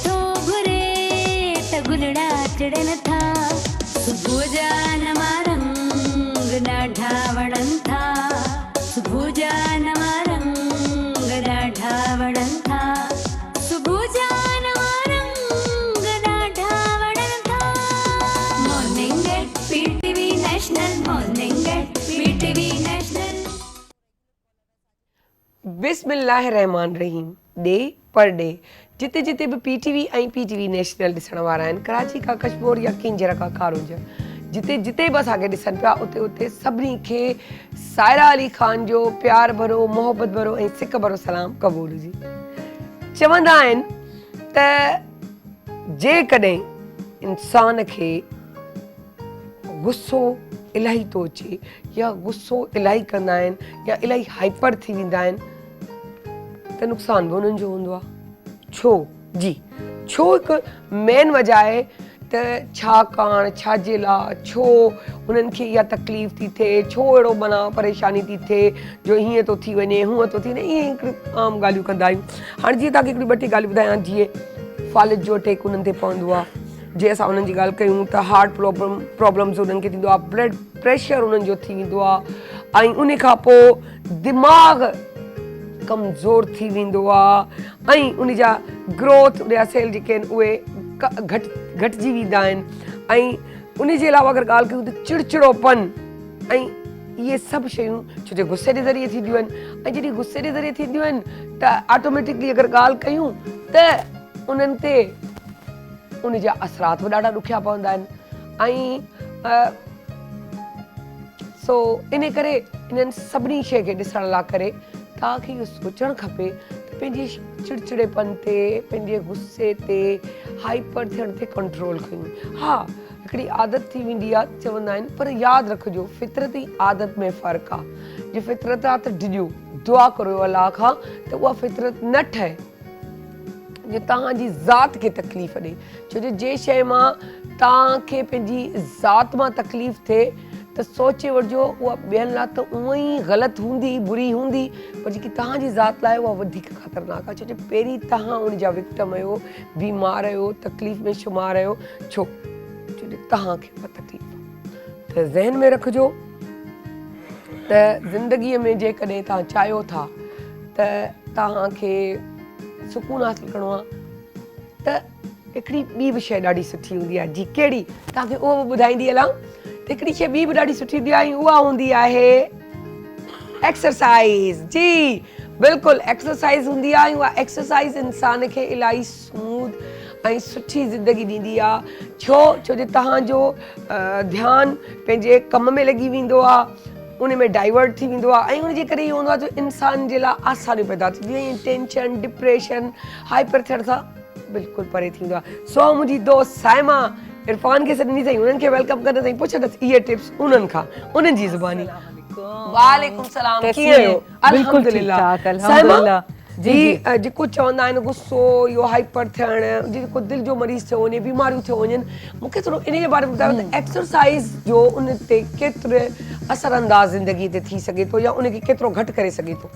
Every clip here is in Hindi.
थो घुरे त गुलड़ा चढ़न था सुबुह जा नवा रंग ॾाढा वणनि था सुबुह जा नवा रंग ॾाढा वणनि था सुबुह जा नवा रंग ॾाढा वणनि था morning at PTV national morning at PTV national. बिस्मिल्लाहिर्रहमानिर्रहीम। डे पर डे जिते जिते भी पीटीवी ऐं पीटीवी नेशनल ॾिसण वारा आहिनि, कराची खां कश्मीर या किंजर खां कारोज, जिते जिते बि असांखे ॾिसनि पिया उते उते सभिनी खे सायरा अली ख़ान जो प्यार भरो मोहब्बत भरो ऐं सिक भरो सलाम क़बूल हुजे। चवंदा आहिनि त जेकॾहिं इंसान खे गुस्सो इलाही थो अचे या गुस्सो इलाही कंदा आहिनि या इलाही हाइपर थी वेंदा आहिनि त नुक़सान बि उन्हनि जो हूंदो आहे। छो हिकु मेन वजह आहे त छाकाणि छाजे लाइ छो उन्हनि खे इहा तकलीफ़ थी थिए, छो अहिड़ो माना परेशानी थी थिए जो हीअं थो थी वञे हूअं थो थी वञे, ईअं हिकिड़ी आम ॻाल्हियूं कंदा आहियूं। हाणे जीअं तव्हांखे हिकिड़ी ॿ टे ॻाल्हियूं ॿुधायां, जीअं फालिज जो अटैक उन्हनि ते पवंदो आहे, जे असां उन्हनि जी ॻाल्हि कयूं त हार्ट प्रॉब्लम्स उन्हनि खे थींदो आहे, ब्लड प्रेशर उन्हनि जो थी वेंदो आहे ऐं उन खां पोइ दिमाग़ कमज़ोर थी वेंदो आहे ऐं उन जा ग्रोथ उन जा सेल जेके आहिनि उहे घटिजी वेंदा आहिनि ऐं उन जे अलावा अगरि ॻाल्हि कयूं त चिड़चिड़ोपन ऐं इहे सभु शयूं छो जो गुस्से जे ज़रिए थींदियूं आहिनि ऐं जॾहिं गुस्से जे ज़रिए थींदियूं आहिनि त ऑटोमेटिकली अगरि ॻाल्हि कयूं त उन्हनि ते उन जा असरात बि ॾाढा ॾुखिया पवंदा आहिनि ऐं सो इन करे इन्हनि सभिनी शइ खे ॾिसण लाइ करे तव्हांखे इहो सोचणु खपे त पंहिंजे चिड़चिड़ेपन ते पंहिंजे गुस्से ते हाइपर थियण ते कंट्रोल कयूं। हा, हिकिड़ी आदत थी वेंदी आहे चवंदा आहिनि, पर यादि रखिजो फितरती आदत में फ़र्क़ु आहे। जे फितरत आहे त डिॼो दुआ करो अलाह खां त उहा फितरत न ठहे जो तव्हांजी ज़ात खे तकलीफ़ ॾे, छो जो जे शइ मां तव्हांखे पंहिंजी ज़ात मां तकलीफ़ थिए त सोचे वठिजो उहा ॿियनि लाइ त उअं ई ग़लति हूंदी बुरी हूंदी, पर जेकी तव्हांजी ज़ात लाइ उहा वधीक ख़तरनाक आहे, छो जो पहिरीं तव्हां उन जा विक्टिम आहियो, बीमार आहियो, तकलीफ़ में शुमार आहियो, छो जो तव्हांखे उहा तकलीफ़ आहे। त ज़हन में रखिजो त ज़िंदगीअ में जेकॾहिं तव्हां चाहियो था त तव्हांखे सुकून हासिलु करिणो आहे त हिकिड़ी ॿी बि शइ ॾाढी सुठी हूंदी आहे। जी कहिड़ी, तव्हांखे उहो बि ॿुधाईंदी हलां। हिकिड़ी शइ ॿी बि ॾाढी सुठी हूंदी आहे, उहा हूंदी आहे एक्सरसाइज़। जी बिल्कुलु, एक्सरसाइज़ हूंदी आहे। उहा एक्सरसाइज़ इंसान खे इलाही स्मूथ ऐं सुठी ज़िंदगी ॾींदी आहे। छो जो तव्हांजो ध्यानु पंहिंजे कम में लॻी वेंदो आहे, उन में डाइवर्ट थी वेंदो आहे ऐं उनजे करे इहो हूंदो आहे जो इंसान जे लाइ आसानियूं पैदा थींदियूं आहिनि, टेंशन डिप्रेशन हाइपर थियण सां बिल्कुलु परे थींदो आहे। सो मुंहिंजी दोस्त साइमा इरफान खे सॾिनी अथई, उन्हनि खे वेलकम कंदा अथई, पुछंदसि इहे टिप्स उन्हनि खां उन्हनि जी ज़ुबानी। वालेकुम सलाम, कीअं आहियो? अल्हम्दुलिल्लाह। साइमा जी जेको चवंदा आहिनि गुस्सो इहो हाइपर थियणु, जेको दिलि जो मरीज़ थियो वञे, बीमारियूं थियो वञनि, मूंखे थोरो इन जे बारे में ॿुधायो त एक्सरसाइज़ जो उन ते केतिरे असरअंदाज़ ज़िंदगी ते थी सघे थो या उनखे केतिरो घटि करे सघे थो?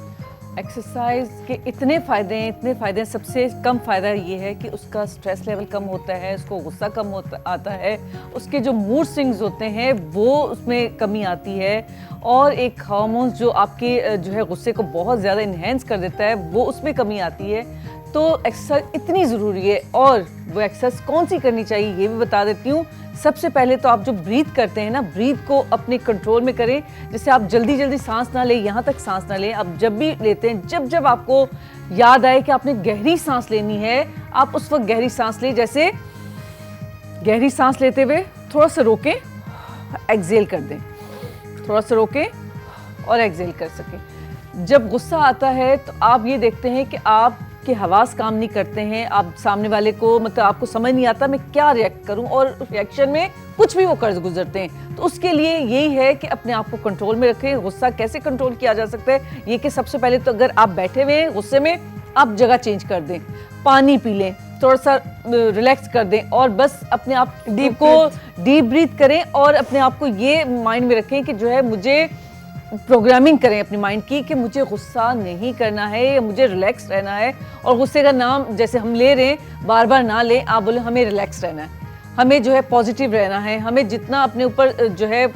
एक्सरसाइज के इतने फ़ायदे हैं। सबसे कम फ़ायदा ये है कि उसका स्ट्रेस लेवल कम होता है, उसको गुस्सा कम आता है, उसके जो मूड स्विंग्स होते हैं वो उसमें कमी आती है और एक हार्मोन्स जो आपके जो है गुस्से को बहुत ज़्यादा इन्हेंस कर देता है वो उसमें कमी आती है। तो एक्सरसाइज इतनी ज़रूरी है और वो एक्सरसाइज कौन सी करनी चाहिए ये भी बता देती हूँ। सबसे पहले तो आप जो ब्रीथ करते हैं ना, ब्रीथ को अपने कंट्रोल में करें, जैसे आप जल्दी जल्दी सांस ना लें, यहाँ तक सांस ना लें। आप जब भी लेते हैं, जब जब आपको याद आए कि आपने गहरी सांस लेनी है, आप उस वक्त गहरी सांस लें। जैसे गहरी सांस लेते हुए थोड़ा सा रोकें, एक्सहेल कर दें, थोड़ा सा रोकें और एक्सहेल कर सकें। जब गुस्सा आता है तो आप ये देखते हैं कि आपके हवास काम नहीं करते हैं, आप सामने वाले को मतलब आपको समझ नहीं आता मैं क्या रिएक्ट करूं और रिएक्शन में कुछ भी वो कर गुजरते हैं। तो उसके लिए यही है कि अपने आप को कंट्रोल में रखें। गुस्सा कैसे कंट्रोल किया जा सकता है, ये कि सबसे पहले तो अगर आप बैठे हुए हैं गुस्से में, आप जगह चेंज कर दें, पानी पी लें, थोड़ा सा रिलैक्स कर दें और बस अपने आप डीप ब्रीथ करें और अपने आप को ये माइंड में रखें कि जो है मुझे प्रोग्रामिंग करें अपनी माइंड की कि मुझे गुस्सा नहीं करना है या मुझे रिलैक्स रहना है। और गुस्से का नाम जैसे हम ले रहे हैं बार बार ना लें, आप बोले हमें रिलैक्स रहना है, हमें जो है पॉजिटिव रहना है, हमें जितना अपने ऊपर जो है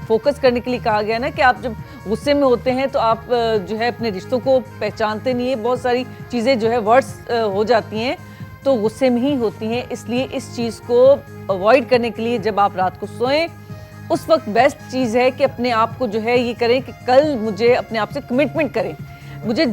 फोकस करने के लिए कहा गया ना कि आप जब गुस्से में होते हैं तो आप जो है अपने रिश्तों को पहचानते नहीं है, बहुत सारी चीज़ें जो है वर्ड्स हो जाती हैं तो गुस्से में ही होती हैं। इसलिए इस चीज़ को अवॉइड करने के लिए जब आप रात को सोएं उस वक्त बेस्ट चीज़ है कि अपने आप को जो है ये करें कि कल मुझे अपने आप से कमिटमेंट करें, मुझे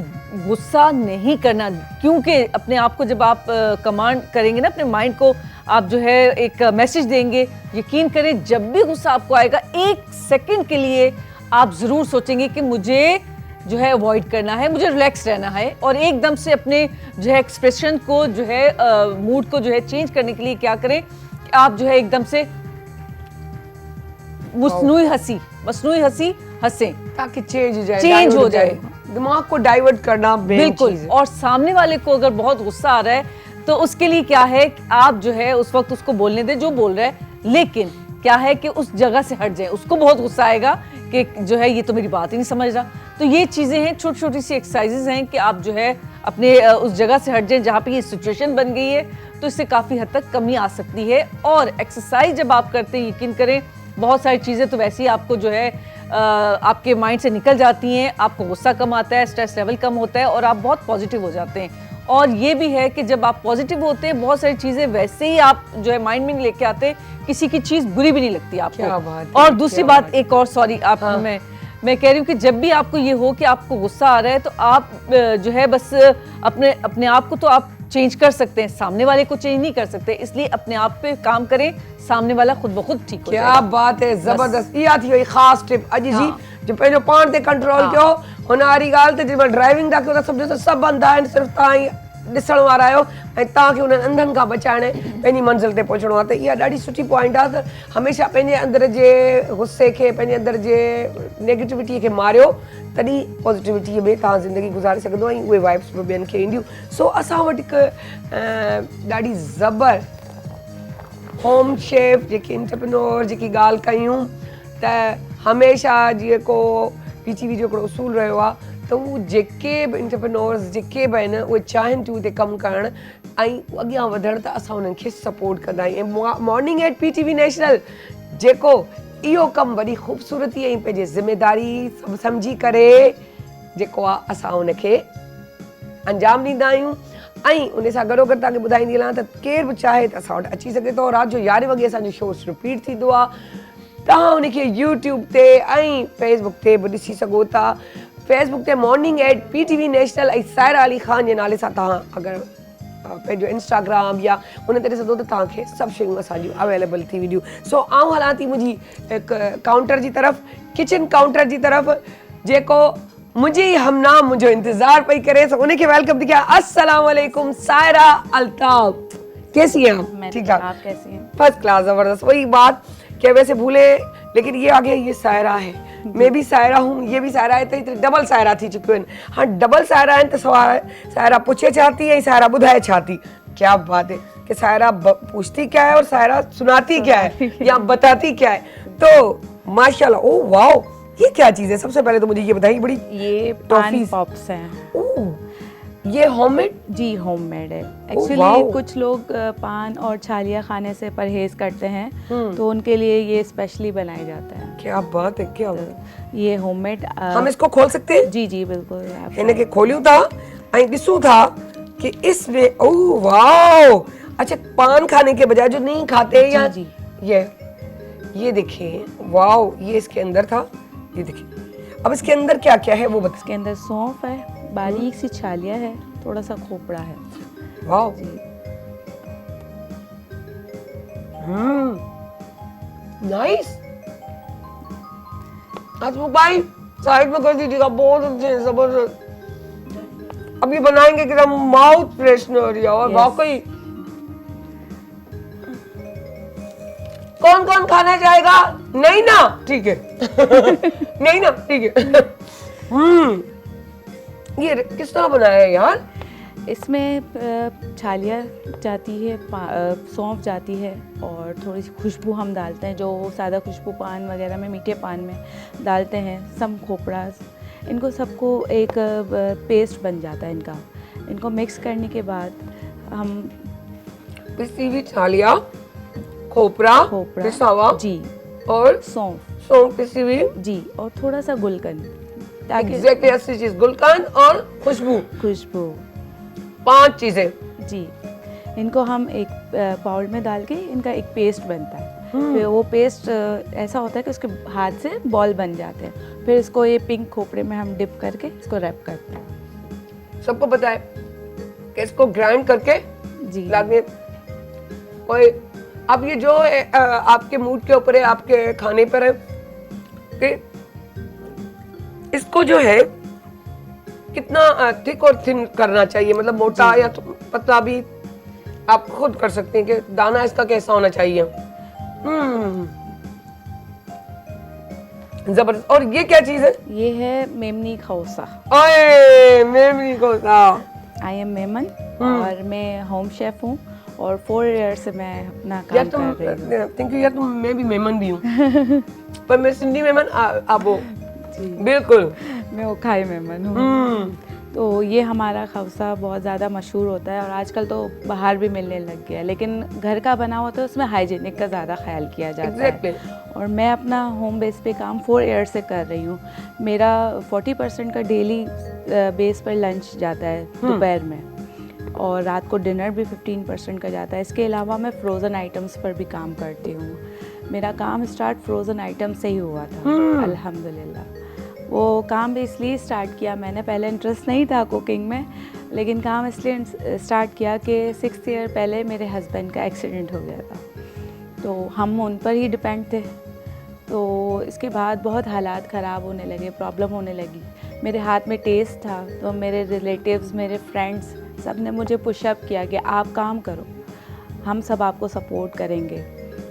गुस्सा नहीं करना। क्योंकि अपने आप को जब आप कमांड करेंगे ना अपने माइंड को, आप जो है एक मैसेज देंगे, यकीन करें जब भी गुस्सा आपको आएगा 1 सेकंड के लिए आप ज़रूर सोचेंगे कि मुझे जो है अवॉइड करना है, मुझे रिलैक्स रहना है। और एकदम से अपने जो है एक्सप्रेशन को जो है मूड को जो है चेंज करने के लिए क्या करें कि आप जो है एकदम से मसनूई हंसी हंसें ताकि चेंज हो जाए, चेंज हो जाए, दिमाग को डाइवर्ट करना बिल्कुल। और सामने वाले को अगर बहुत गुस्सा आ रहा है तो उसके लिए क्या है कि आप जो है उस वक्त उसको बोलने दें जो बोल रहा है, लेकिन क्या है कि उस जगह से हट जाए। उसको बहुत गुस्सा आएगा कि जो है ये तो मेरी बात ही नहीं समझ रहा। तो ये चीज़ें हैं, छोटी छोटी सी एक्सरसाइजेज हैं कि आप जो है अपने उस जगह से हट जाएं जहाँ पे ये सिचुएशन बन गई है, तो इससे काफ़ी हद तक कमी आ सकती है। और एक्सरसाइज जब आप करते हैं यकीन करें बहुत सारी चीज़ें तो वैसे ही आपको जो है आपके माइंड से निकल जाती हैं, आपको गुस्सा कम आता है, स्ट्रेस लेवल कम होता है और आप बहुत पॉजिटिव हो जाते हैं। और ये भी है कि जब आप पॉजिटिव होते हैं बहुत सारी चीज़ें वैसे ही आप जो है माइंड में लेके आते, किसी की चीज़ बुरी भी नहीं लगती आपको। क्या बात है, और दूसरी बात एक और, सॉरी आप, मैं कह रही हूँ कि जब भी आपको ये हो कि आपको गुस्सा आ रहा है तो आप जो है बस अपने आप को तो आप चेंज कर सकते हैं, सामने वाले को चेंज नहीं कर सकते। इसलिए अपने आप पे काम करें, सामने वाला खुद ब खुद ठीक हो जाएगा। क्या बात है, जबरदस्त। इहा थी वई ख़ास टिप अॼु जी जो पंहिंजो पाण ते कंट्रोल कयो। हुन वारी ॻाल्हि त जंहिंमहिल ड्राइविंग था कयो त सम्झो त सभु अंधा आहिनि, सिर्फ़ु तव्हां ई ॾिसण वारा आहियो ऐं तव्हांखे उन्हनि अंधनि खां बचाइण पंहिंजी मंज़िल ते पहुचणो आहे। त इहा ॾाढी सुठी पॉइंट आहे त हमेशह पंहिंजे अंदर जे गुस्से खे, पंहिंजे अंदर जे नेगेटिविटीअ खे मारियो, तॾहिं पॉज़िटिविटीअ में तव्हां ज़िंदगी गुज़ारे सघंदो ऐं उहे वाइब्स बि ॿियनि खे ईंदियूं। सो असां वटि हिकु ॾाढी ज़बर होम शेफ जेकी एंटरप्रेन्योर जेकी ॻाल्हि कयूं त हमेशह जीअं को PTV जो हिकिड़ो उसूल रहियो आहे त उहे जेके बि एंटरप्रेन्योर्स जेके बि आहिनि उहे चाहिनि थियूं हिते कमु करणु ऐं अॻियां वधण, त असां उन्हनि खे सपोर्ट कंदा आहियूं। ऐं मॉर्निंग एट PTV नेशनल जेको इहो कमु वॾी ख़ूबसूरती ऐं पंहिंजे ज़िमेदारी सभु सम्झी करे जेको आहे असां उनखे अंजाम ॾींदा आहियूं। ऐं उन सां गॾोगॾु तव्हांखे ॿुधाईंदी हलां त केरु बि चाहे त असां वटि अची सघे थो। राति जो 11 वॻे असांजो शो रिपीट थींदो आहे, तव्हां उनखे YouTube ते ऐं Facebook ते बि ॾिसी सघो था। Facebook ते मॉर्निंग एट PTV नेशनल ऐं सायरा अली ख़ान जे नाले सां तव्हां अगरि पंहिंजो इंस्टाग्राम या उन ते ॾिसंदो त तव्हांखे सभु शयूं असांजियूं अवेलेबल थी वेंदियूं। सो आउं हलां थी मुंहिंजी हिकु काउंटर जी तरफ़, किचन काउंटर जी तरफ़, जेको मुझे हमनाम मुझे इंतजार पई करे। सो उन्हें वेलकम थी किया। अस्सलाम वालेकुम सायरा अल्ताफ, कैसी हैं आप? ठीक ठाक, आप कैसी हैं? फर्स्ट क्लास, जबरदस्त। वही बात कि वैसे भूले लेकिन ये आगे ये सायरा है, मैं भी सायरा हूँ, ये भी सायरा है, तो डबल सायरा थी चुकियूं आहिनि। हाँ डबल सायरा आहिनि त सायरा पुछे चाहती है, सायरा बुधाए चाहती। क्या बात है कि सायरा पूछती क्या है और सायरा सुनाती क्या है या बताती क्या है। तो माशाल्लाह, ओ वाओ, ये क्या चीज़ है? सबसे पहले तो मुझे ये बताइए। बड़ी ये पान पॉप्स हैं। ओह, ये होममेड? जी होममेड है। वाओ। एक्चुअली कुछ लोग पान और छालिया खाने से परहेज करते हैं, तो उनके लिए ये स्पेशली बनाए जाते हैं। क्या बात है, क्या बात। ये होममेड हम इसको खोल सकते हैं? जी जी बिल्कुल। आप इनके खोलियूं था ऐं ॾिसूं था कि इसमें, ओह वाओ, अच्छा पान खाने के बजाय जो नहीं खाते या जी। ये देखिए, वाओ, ये इसके अंदर था, ये देखिए। अब इसके अंदर क्या क्या है वो बताइए। इसके अंदर सौंफ है, बारीक सी छालिया है, थोड़ा सा खोपड़ा है। वाओ, जी नाइस। हसमुख भाई साइड में कर दीजिएगा, बहुत अच्छे हैं, जबरदस्त। अभी बनाएंगे कि माउथ फ्रेशनर या और वाकई। कौन कौन खाना चाहेगा? नहीं ना, ठीक है। नहीं ना, ठीक है। ये किस तरह बनाया है यार? इसमें छालिया जाती है, सौंफ जाती है और थोड़ी सी खुशबू हम डालते हैं, जो सादा खुशबू पान वगैरह में, मीठे पान में डालते हैं, सम खोपड़ा, इनको सबको एक पेस्ट बन जाता है इनका। इनको मिक्स करने के बाद हम पिसी हुई छालिया, खोपरा पिसा हुआ जी और सौंफ पिसी हुई जी, और थोड़ा सा गुलकंद, ताकि एग्जैक्टली ऐसी चीज, गुलकंद और खुशबू, 5 चीजें जी। इनको हम एक बाउल में डाल के इनका एक पेस्ट बनता है। फिर वो पेस्ट ऐसा होता है कि उसके हाथ से बॉल बन जाते हैं। फिर इसको ये पिंक खोपरे में हम डिप करके इसको रैप करते हैं। सबको पता है कि इसको ग्राइंड करके जी लागे कोई। अब ये जो है, आपके मूड के ऊपर है, आपके खाने पर है कि इसको जो है कितना थिक और थिन करना चाहिए, मतलब मोटा या तो पतला भी आप खुद कर सकते हैं कि दाना इसका कैसा होना चाहिए। जबरदस्त। और ये क्या चीज है? ये है मेमनी खौसा। ओए मेमनी खौसा। आई एम मेमन और मैं होम शेफ हूँ और 4 ईयर से मैं अपना काम कर रही हूँ। थैंक यू यार, तुम मैं भी मेमन भी हूँ पर मैं सिंधी मेमन, आप वो बिल्कुल मैं ओखाई मेमन हूँ। तो ये हमारा खौसा बहुत ज़्यादा मशहूर होता है और आजकल तो बाहर भी मिलने लग गया है, लेकिन घर का बना हुआ तो उसमें हाइजीनिक का ज़्यादा ख्याल किया जाता है। और मैं अपना होम बेस पे काम 4 ईयर से कर रही हूँ। मेरा 40% का डेली बेस पर लंच जाता है दोपहर में, और रात को डिनर भी 15% का जाता है। इसके अलावा मैं फ्रोज़न आइटम्स पर भी काम करती हूँ। मेरा काम स्टार्ट फ्रोज़न आइटम से ही हुआ था अल्हम्दुलिल्लाह। वो काम भी इसलिए स्टार्ट किया मैंने, पहले इंटरेस्ट नहीं था कुकिंग में, लेकिन काम इसलिए स्टार्ट किया कि 6 ईयर पहले मेरे हस्बैंड का एक्सीडेंट हो गया था, तो हम उन पर ही डिपेंड थे। तो इसके बाद बहुत हालात ख़राब होने लगे, प्रॉब्लम होने लगी। मेरे हाथ में टेस्ट था, तो मेरे रिलेटिव्स, मेरे फ्रेंड्स सब ने मुझे पुशअप किया कि आप काम करो, हम सब आपको सपोर्ट करेंगे।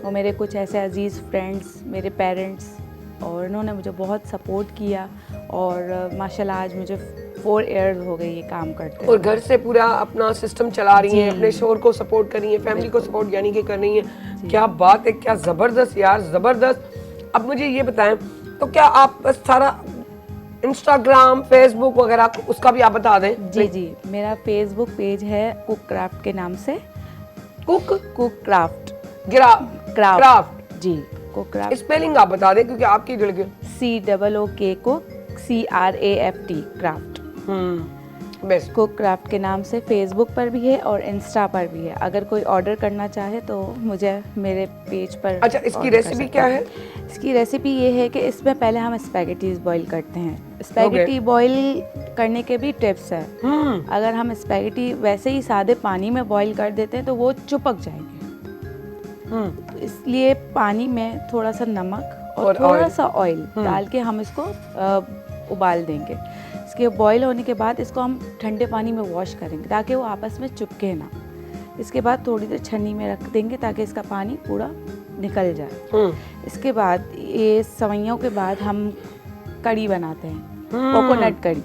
और मेरे कुछ ऐसे अजीज़ फ्रेंड्स, मेरे पेरेंट्स, और इन्होंने मुझे बहुत सपोर्ट किया और माशाल्लाह आज मुझे 4 ईयर्स हो गए ये काम करते हैं। और घर से पूरा अपना सिस्टम चला रही हैं, अपने शोहर को सपोर्ट कर रही हैं, फैमिली को सपोर्ट यानी कि कर रही हैं। क्या बात है, क्या ज़बरदस्त यार, ज़बरदस्त। अब मुझे ये बताएं, तो क्या आप सारा इंस्टाग्राम, फेसबुक वगैरह उसका भी आप बता दें? जी, मेरा फेसबुक पेज है कुक क्राफ्ट के नाम से। कुक क्राफ्ट जी, कुक क्राफ्ट। स्पेलिंग आप बता दें क्योंकि आपकी लड़के COOK को CRAFT craft. Best. Cook craft के नाम से फेसबुक पर भी है और इंस्टा पर भी है। अगर कोई ऑर्डर करना चाहे तो मुझे मेरे पेज पर। अच्छा, इसकी रेसिपी क्या है? इसकी रेसिपी ये है कि इसमें पहले हम स्पैगेटीज बॉईल करते हैं। स्पैगेटी बॉईल करने के भी टिप्स है। अगर हम स्पैगेटी वैसे ही सादे पानी में बॉईल कर देते हैं तो वो चिपक जाएंगे। तो इसलिए पानी में थोड़ा सा नमक और थोड़ा सा ऑयल डाल के हम इसको उबाल देंगे। इसके बॉईल होने के बाद इसको हम ठंडे पानी में वॉश करेंगे ताकि वो आपस में चिपके ना। इसके बाद थोड़ी देर छन्नी में रख देंगे ताकि इसका पानी पूरा निकल जाए। इसके बाद ये सवैयों के बाद हम कड़ी बनाते हैं, कोकोनट कड़ी।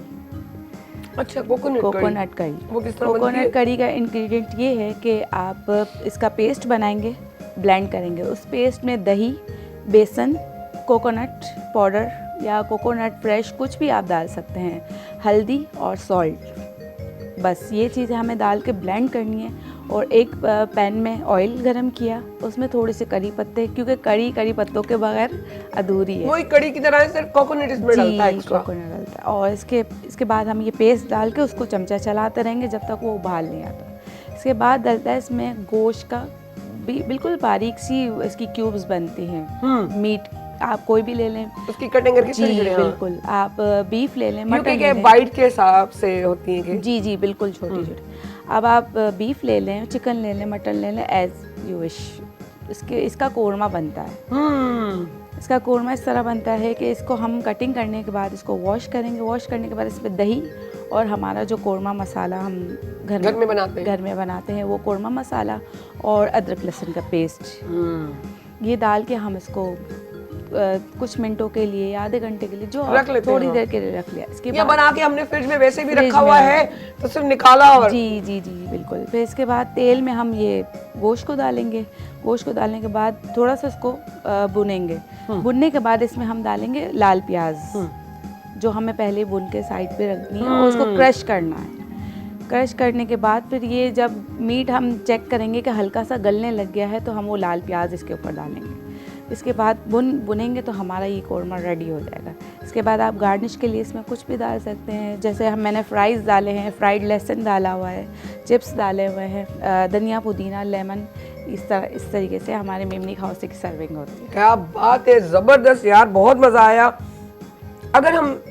अच्छा, कोकोनट कड़ी। वो किस तरह बनती है? कोकोनट कड़ी का इंग्रेडिएंट ये है कि आप इसका पेस्ट बनाएंगे, ब्लेंड करेंगे। उस पेस्ट में दही, बेसन, कोकोनट पाउडर या कोकोनट फ्रेश कुछ भी आप डाल सकते हैं, हल्दी और सॉल्ट। बस ये चीज़ें हमें डाल के ब्लेंड करनी है। और एक पैन में ऑयल गरम किया, उसमें थोड़े से करी पत्ते, क्योंकि करी पत्तों के बगैर अधूरी है। वही कड़ी की तरह सिर्फ कोकोनट इसमें डलता है एक्स्ट्रा। कोकोनट डलता है। और इसके बाद हम ये पेस्ट डाल के उसको चमचा चलाते रहेंगे जब तक वो उबाल नहीं आता। इसके बाद डलता है इसमें गोश्त का बिल्कुल बारीक सी इसकी क्यूब्स बनती हैं। मीट आप कोई भी ले लें, उसकी कटिंग करके छोटी-छोटी। बिल्कुल, आप बीफ ले लें, मटन ले लें। बाइट के हिसाब से होती है जी, बिल्कुल छोटी-छोटी। अब आप बीफ ले लें, चिकन ले लें, मटन ले लें, एज यू विश। इसका कोरमा बनता है। इसका कोरमा इस तरह बनता है कि इसको हम कटिंग करने के बाद इसको वॉश करेंगे। वॉश करने के बाद इसमें दही और हमारा जो कोरमा मसाला हम घर में बनाते हैं वो कोरमा मसाला और अदरक लहसुन का पेस्ट, ये डाल के हम इसको कुछ मिनटों के लिए या आधे घंटे के लिए जो रख लेते थोड़ी हैं। देर के लिए रख लिया। इसके या बाद बना के हमने फ्रिज में वैसे भी फ्रिज रखा हुआ में। है तो सिर्फ निकाला और जी जी जी बिल्कुल। फिर इसके बाद तेल में हम ये गोश्त को डालेंगे। गोश्त को डालने के बाद थोड़ा सा इसको भुनेंगे। भुनने के बाद इसमें हम डालेंगे लाल प्याज, जो हमें पहले भुन के साइड पे रखनी है और उसको क्रश करना है। क्रश करने के बाद फिर ये जब मीट हम चेक करेंगे कि हल्का सा गलने लग गया है तो हम वो लाल प्याज इसके ऊपर डालेंगे। इसके बाद भुनेंगे तो हमारा ये कोरमा रेडी हो जाएगा। इसके बाद आप गार्निश के लिए इसमें कुछ भी डाल सकते हैं, जैसे मैंने फ्राइज़ डाले हैं, फ्राइड लहसुन डाला हुआ है, चिप्स डाले हुए हैं, धनिया पुदीना लेमन, इस तरीके से हमारे मेमनी खाउसे की सर्विंग होती है। क्या बात है, जबरदस्त यार, बहुत मजा आया। अगर हम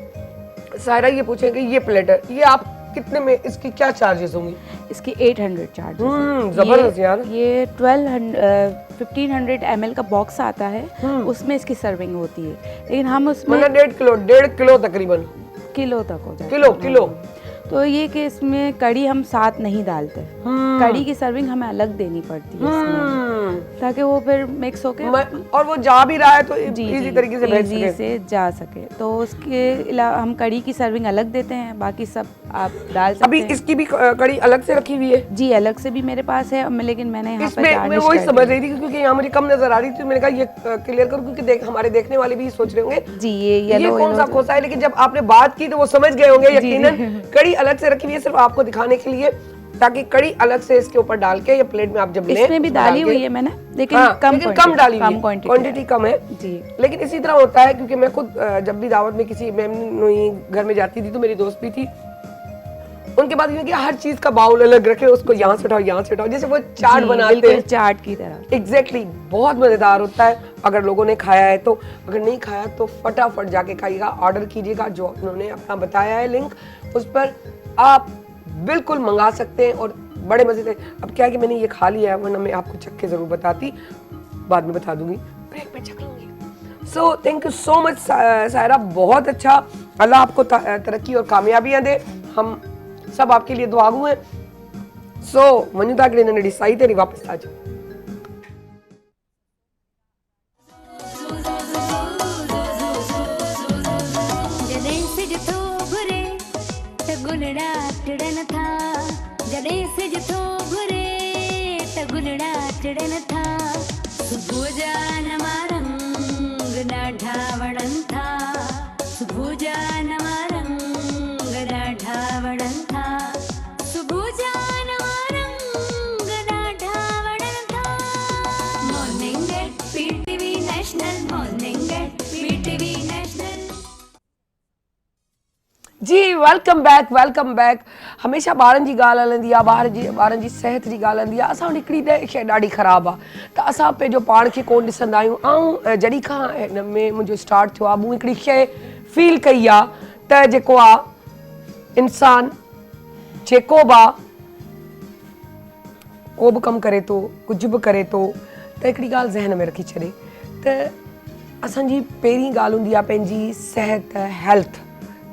सायरा ये पूछेंगे ये प्लेटर ये आप कितने में, इसकी क्या चार्जेस होंगी? इसकी 800 चार्जेस। जबरदस्त यार। ये 1500 ml का बॉक्स आता है, उसमें इसकी सर्विंग होती है, लेकिन हम उसमें मतलब 1.5 किलो तकरीबन किलो तक हो जाए। किलो तो ये कि इसमें कड़ी हम साथ नहीं डालते, कड़ी की सर्विंग हमें अलग देनी पड़ती है इसमें, ताकि वो फिर मिक्स होके और वो जा भी रहा है तो इजी तरीके से भेज इजी सके। से जा सके। तो उसके अलावा हम कड़ी की सर्विंग अलग देते हैं, बाकी सब आप डाल सकते अभी हैं। इसकी भी कड़ी अलग से रखी हुई है? जी अलग से भी मेरे पास है, लेकिन मैंने यहाँ पर इसमें मैं गार्निश वही कर समझ दी। रही थी क्योंकि यहाँ मुझे कम नजर आ रही थी, मैंने कहा ये क्लियर करो क्योंकि हमारे देखने वाले भी सोच रहे होंगे जी ये ये येलो कौन सा खोसा है, लेकिन जब आपने बात की तो वो समझ गए होंगे यकीनन। कड़ी अलग से रखी हुई है सिर्फ आपको दिखाने के लिए, ताकि कड़ी अलग से इसके ऊपर डाल के या प्लेट में आप जब लें इसमें भी डाली हुई है मैंने, लेकिन कम डाली हुई है, क्वांटिटी क्वांटिटी कम है जी। लेकिन इसी तरह होता है क्योंकि मैं खुद जब भी दावत में किसी घर में जाती थी तो मेरी दोस्त भी थी, उनके बाद ये कि हर चीज का बाउल अलग रखे, उसको यहाँ से उठाओ, जैसे वो चाट बनाते हैं चाट की तरह। एग्जैक्टली बहुत मजेदार होता है। अगर लोगों ने खाया है तो, अगर नहीं खाया तो फटाफट जाके खाइएगा, ऑर्डर कीजिएगा, जो उन्होंने अपना बताया है लिंक उस पर आप बिल्कुल मंगा सकते हैं और बड़े मजे से। अब क्या है कि मैंने ये खा लिया है, वरना मैं आपको चख के जरूर बताती, बाद में बता दूंगी, ब्रेक में चख लूंगी। सो thank you so much Saira, बहुत अच्छा, अल्लाह आपको तरक्की और कामयाबियां दे, हम सब आपके लिए दुआगू हैं। सो वनिता के लिए डिसाइड तेरी वापस आ जाओ। जॾहिं सिज थो घुरे त गुलड़ा टिड़न था, जॾहिं सिज थो घुरे त गुलड़ा टिड़न था, सुबुह जा नवां रंग ॾाढा वणनि था, सुबुह जा नवां रंग ॾाढा वणनि था, सुबुह जा नवां रंग ॾाढा वणनि था। Morning at PTV national, morning at PTV national. जी वेलकम बैक। हमेशा ॿारनि जी ॻाल्हि हलंदी आहे, ॿारनि जी सिहत जी ॻाल्हि हलंदी आहे। असां वटि हिकिड़ी शइ ॾाढी ख़राबु आहे त असां पंहिंजो पाण खे कोन ॾिसंदा आहियूं। ऐं जॾहिं खां हिन में मुंहिंजो स्टार्ट थियो आहे, मूं हिकिड़ी शइ फील कई आहे त जेको आहे इंसान जेको बि आहे को बि कमु करे थो, कुझु बि करे थो, त हिकिड़ी ॻाल्हि ज़हन में रखी छॾे त असांजी पहिरीं ॻाल्हि हूंदी आहे पंहिंजी सिहत, हेल्थ,